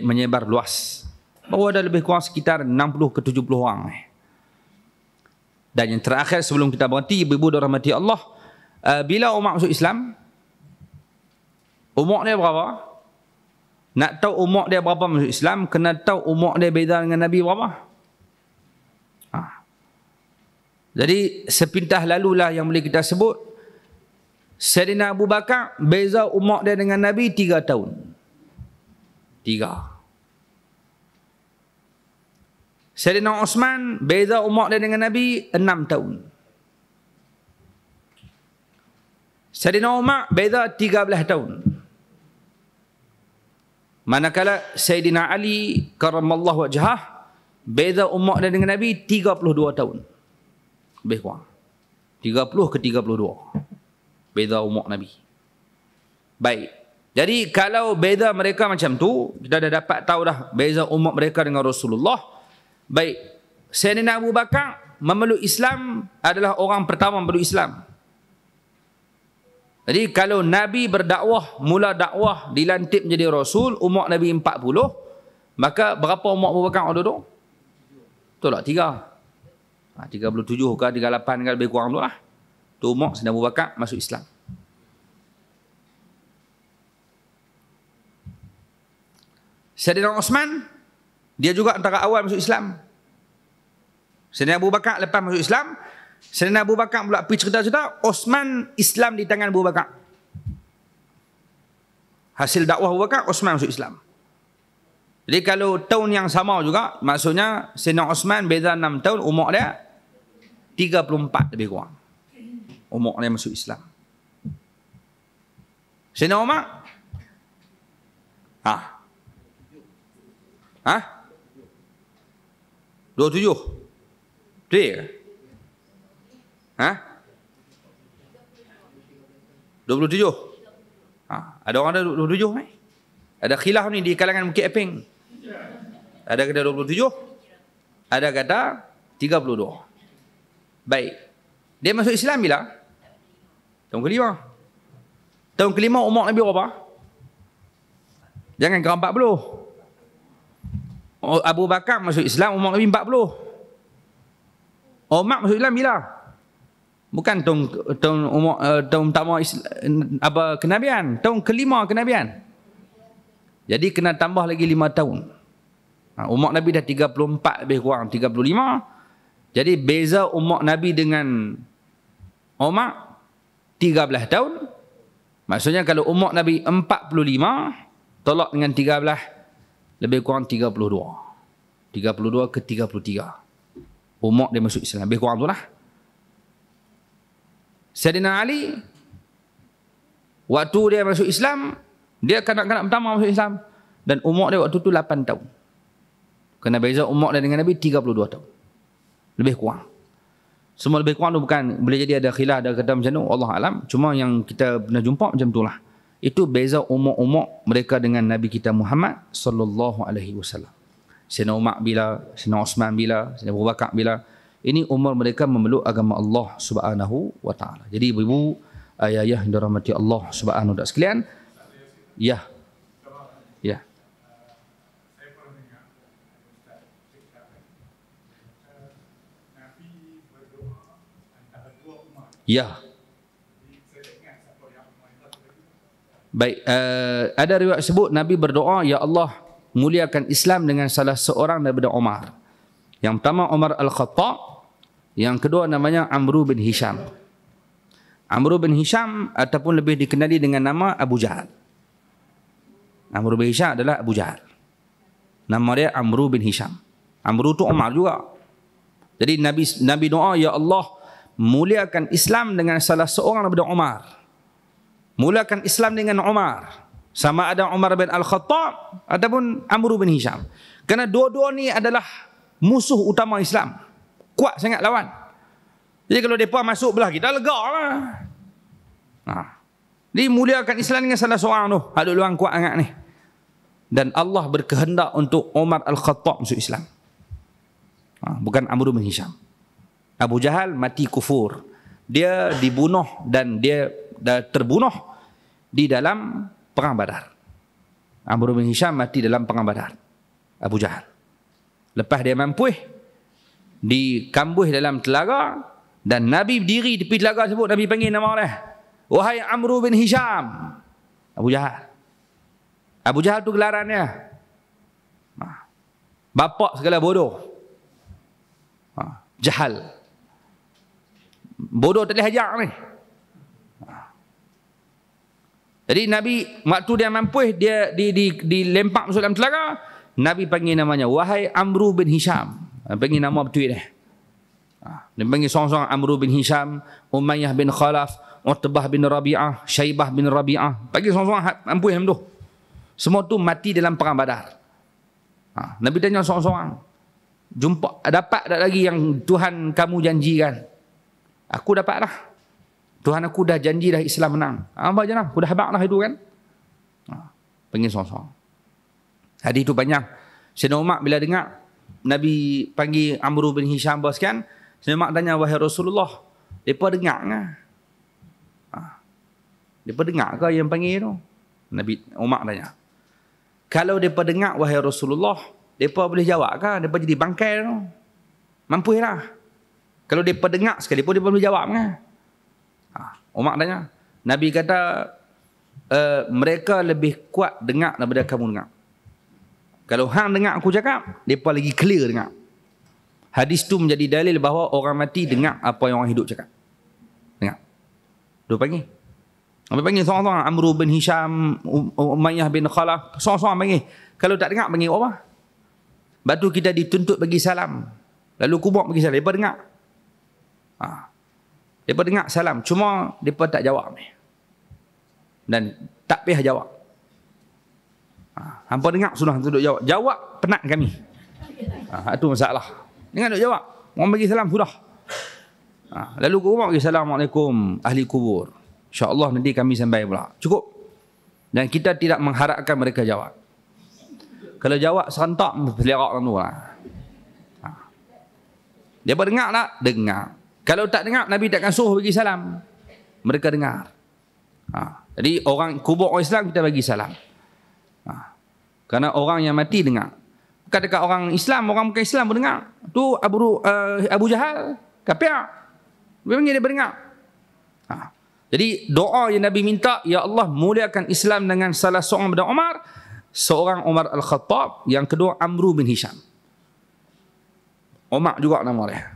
menyebar luas. Baru ada lebih kurang sekitar 60 ke 70 orang. Dan yang terakhir sebelum kita berhenti, ibu-ibu dan rahmati Allah, bila Umar masuk Islam, umur dia berapa? Nak tahu umur dia berapa masuk Islam, kena tahu umur dia beza dengan Nabi berapa. Jadi sepintas lalulah yang boleh kita sebut, Sayyidina Abu Bakar beza umur dia dengan Nabi 3 tahun. 3. Sayyidina Osman beza umur dia dengan Nabi 6 tahun. Sayyidina Umar beza 13 tahun. Manakala Sayyidina Ali karramallahu wajhah beza umur dia dengan Nabi 32 tahun. Lebih kurang 30 ke 32 beza umur Nabi. Baik. Jadi kalau beza mereka macam tu, kita dah dapat tahu dah beza umur mereka dengan Rasulullah. Baik, Sayyidina Abu Bakar memeluk Islam adalah orang pertama memeluk Islam. Jadi kalau Nabi berdakwah, mula dakwah dilantik menjadi Rasul, umur Nabi 40, maka berapa umur Abu Bakar waktu tu? Betul tak? 3. 37 ke 38 ke lebih kurang tu lah. Tu umur Sayyidina Abu Bakar masuk Islam. Sayyidina Osman, dia juga antara awal masuk Islam. Sayyidina Abu Bakar lepas masuk Islam, Sayyidina Abu Bakar pula pergi cerita-cerita, Osman Islam di tangan Abu Bakar. Hasil dakwah Abu Bakar, Osman masuk Islam. Jadi kalau tahun yang sama juga, maksudnya Sayyidina Osman beza 6 tahun, umur dia 34 lebih kurang. Umur dia masuk Islam. Sayyidina Umar? 27? Betul ke? 27? Ada orang ada 27 ni? Ada khilaf ni di kalangan Bukit Eping. Ada kata 27, ada kata 32. Baik. Dia masuk Islam bila? Tahun kelima. Tahun kelima umur Nabi berapa? Jangan kira 40. Abu Bakar masuk Islam umur Nabi 40. Umar masuk Islam bila? Bukan tahun pertama apa kenabian, tahun kelima kenabian. Jadi kena tambah lagi 5 tahun. Umur Nabi dah 34 lebih kurang 35. Jadi beza umur Nabi dengan Umar 13 tahun. Maksudnya kalau umur Nabi 45 tolak dengan 13 lebih kurang 32. 32 ke 33. Umur dia masuk Islam. Lebih kurang tu lah. Sayyidina Ali, waktu dia masuk Islam, dia kanak-kanak pertama masuk Islam. Dan umur dia waktu tu 8 tahun. Kena beza umur dia dengan Nabi 32 tahun. Lebih kurang. Semua lebih kurang tu bukan, boleh jadi ada khilaf, ada kata macam tu, Allah alam. Cuma yang kita pernah jumpa macam tu lah. Itu beza umur-umur mereka dengan Nabi kita Muhammad sallallahu alaihi wasallam. Sayyidina Umar bila, Sayyidina Osman bila, Sayyidina Abu Bakar bila. Ini umur mereka memeluk agama Allah Subhanahu wa taala. Jadi ibu-ibu, ayah-ayah yang dirahmati Allah Subhanahu wa taala sekalian, ya. Ya. Ya. Baik, ada riwayat sebut Nabi berdoa, ya Allah muliakan Islam dengan salah seorang daripada Umar. Yang pertama Umar Al-Khattab, yang kedua namanya Amru bin Hisham. Amru bin Hisham ataupun lebih dikenali dengan nama Abu Jahal. Amru bin Hisham adalah Abu Jahal. Nama dia Amru bin Hisham. Amru tu Umar juga. Jadi Nabi doa, ya Allah muliakan Islam dengan salah seorang daripada Umar. Mulakan Islam dengan Umar. Sama ada Umar bin Al-Khattab ataupun Amru bin Hisham. Kerana dua-dua ni adalah musuh utama Islam. Kuat sangat lawan. Jadi kalau mereka masuk belah kita, lega lah. Jadi muliakan Islam dengan salah seorang tu. Ada luang kuat sangat ni. Dan Allah berkehendak untuk Umar Al-Khattab masuk Islam. Bukan Amru bin Hisham. Abu Jahal mati kufur. Dia dibunuh dan dia terbunuh di dalam perang Badar. Amru bin Hisham mati dalam perang Badar. Abu Jahal. Lepas dia mampu, dikambuh dalam telaga, dan Nabi berdiri tepi telaga tersebut. Nabi panggil nama dia, wahai Amru bin Hisham. Abu Jahal. Abu Jahal tu gelarannya bapak segala bodoh. Jahal, bodoh tak boleh hajar ni. Jadi Nabi waktu dia mampus, dia dilempak masuk dalam telaga, Nabi panggil namanya, wahai Amru bin Hisham. Panggil nama betul dia. Dia panggil seorang-seorang, Amru bin Hisham, Umayyah bin Khalaf, Utbah bin Rabi'ah, Syaibah bin Rabi'ah. Panggil seorang-seorang mampus dalam tu. Semua tu mati dalam perang Badar. Nabi tanya seorang-seorang, jumpa dapat tak lagi yang Tuhan kamu janjikan? Aku dapat dah. Tuhan aku dah janji dah Islam menang. Apa je lah, aku dah habaq dah itu kan. Panggil seorang-seorang. Hadis itu banyak. Sayyidina Umar bila dengar Nabi panggil Amru bin Hisham bos kan, Sayyidina Umar tanya, wahai Rasulullah, mereka dengar ke? Mereka dengar ke yang panggil tu? Nabi Umar tanya, kalau mereka dengar wahai Rasulullah, mereka boleh jawab ke? Mereka jadi bangkai tu. Mampu lah. Kalau mereka dengar sekali pun, mereka boleh jawab ke? Umar tanya. Nabi kata, mereka lebih kuat dengar daripada kamu dengar. Kalau hang dengar aku cakap, mereka lagi clear dengar. Hadis tu menjadi dalil bahawa orang mati dengar apa yang orang hidup cakap. Dengar. Dia panggil. Dia panggil seorang-seorang, Amru bin Hisham, Umayyah bin Khalaf, seorang-seorang panggil. Kalau tak dengar, panggil apa? Batu kita dituntut bagi salam. Lalu kubur bagi salam. Mereka dengar. Mereka dengar salam. Cuma mereka tak jawab. Dan tak payah jawab. Hampa dengar sudah duduk jawab. Jawab penat kami. Itu masalah. Dengar duduk jawab. Orang bagi salam sudah. Lalu kubur bagi Assalamualaikum ahli kubur. InsyaAllah nanti kami sampai pula. Cukup. Dan kita tidak mengharapkan mereka jawab. Kalau jawab serentak, berlerak kan tu lah. Dia dengar tak? Dengar. Kalau tak dengar, Nabi takkan suruh bagi salam. Mereka dengar. Jadi orang kubur orang Islam, kita bagi salam. Kerana orang yang mati dengar. Bukan dekat orang Islam, orang bukan Islam pun dengar. Tu Abu Jahal, kafir. Dia panggil dia dengar. Jadi doa yang Nabi minta, ya Allah muliakan Islam dengan salah seorang daripada Umar, seorang Umar Al-Khattab, yang kedua Amru bin Hisham. Umar juga nama dia.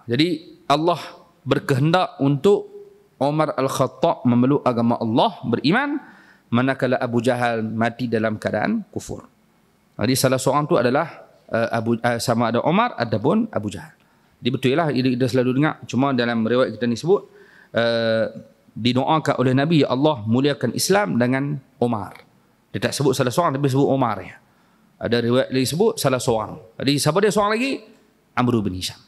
Jadi Allah berkehendak untuk Umar Al-Khattab memeluk agama Allah, beriman, manakala Abu Jahal mati dalam keadaan kufur. Jadi salah seorang tu adalah sama ada Umar ataupun Abu Jahal. Jadi betul lah, kita selalu dengar. Cuma dalam riwayat kita ni sebut, didoakan oleh Nabi, ya Allah muliakan Islam dengan Umar. Dia tak sebut salah seorang, tapi sebut Umar. Ya. Ada riwayat lagi sebut salah seorang. Jadi siapa dia seorang lagi? Amru bin Hisham.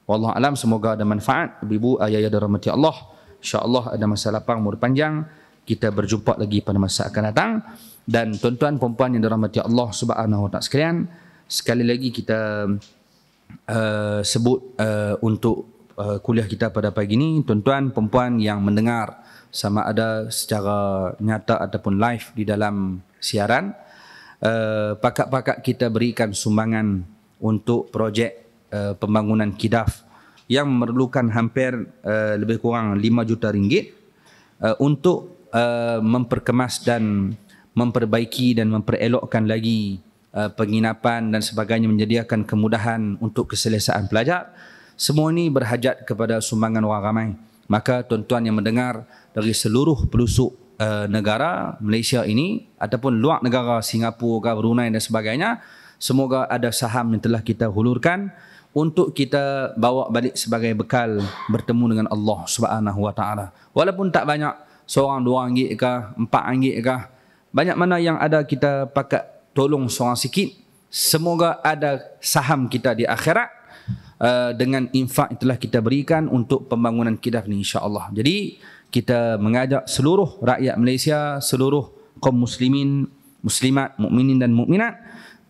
Wallahu alam, semoga ada manfaat. Ibu ayah dan rahmati Allah. InsyaAllah ada masa lapang, umur panjang. Kita berjumpa lagi pada masa akan datang. Dan tuan-tuan perempuan yang dirahmati Allah Subhanahu wa ta'ala sekalian, sekali lagi kita sebut untuk kuliah kita pada pagi ini, tuan-tuan perempuan yang mendengar sama ada secara nyata ataupun live di dalam siaran, pakat-pakat kita berikan sumbangan untuk projek pembangunan KIDAF yang memerlukan hampir lebih kurang 5 juta ringgit untuk memperkemas dan memperbaiki dan memperelokkan lagi penginapan dan sebagainya, menyediakan kemudahan untuk keselesaan pelajar. Semua ini berhajat kepada sumbangan orang ramai. Maka tuan-tuan yang mendengar dari seluruh pelosok negara Malaysia ini ataupun luar negara, Singapura, Brunei dan sebagainya, semoga ada saham yang telah kita hulurkan untuk kita bawa balik sebagai bekal bertemu dengan Allah Subhanahu wa taala. Walaupun tak banyak, seorang RM2 ke, RM4 ke, banyak mana yang ada kita pakat tolong seorang sikit. Semoga ada saham kita di akhirat dengan infak yang telah kita berikan untuk pembangunan KIDAF ni, insya-Allah. Jadi kita mengajak seluruh rakyat Malaysia, seluruh kaum muslimin, muslimat, mukminin dan mukminat,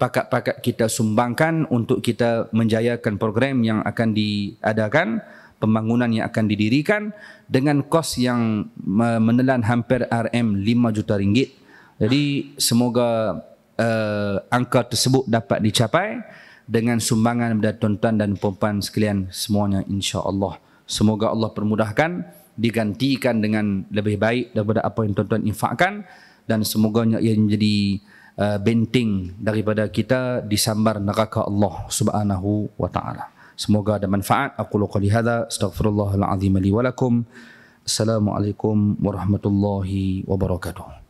pakat-pakat kita sumbangkan untuk kita menjayakan program yang akan diadakan, pembangunan yang akan didirikan dengan kos yang menelan hampir RM5 juta ringgit. Jadi semoga angka tersebut dapat dicapai dengan sumbangan dari tuan-tuan dan puan sekalian semuanya, insya-Allah. Semoga Allah permudahkan, digantikan dengan lebih baik daripada apa yang tuan-tuan infakkan, dan semoga ia menjadi benteng daripada kita disambar neraka Allah Subhanahu wa taala. Semoga ada manfaat. Aqulu qouli hadza, astaghfirullahal azim li wa lakum. Assalamualaikum warahmatullahi wabarakatuh.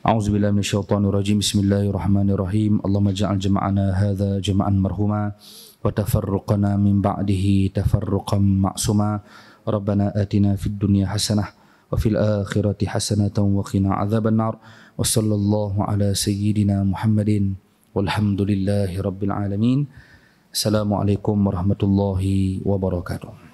أعوذ بالله من الشيطان الرجيم بسم الله الرحمن الرحيم اللهم اجعل جمعنا هذا جمعا مرحوما وتفرقنا من بعده تفرقا معصوما ربنا آتنا في الدنيا حسنة وفي الآخرة حسنة وقنا عذاب النار وصلى الله على سيدنا محمد والحمد لله رب العالمين السلام عليكم ورحمة الله وبركاته.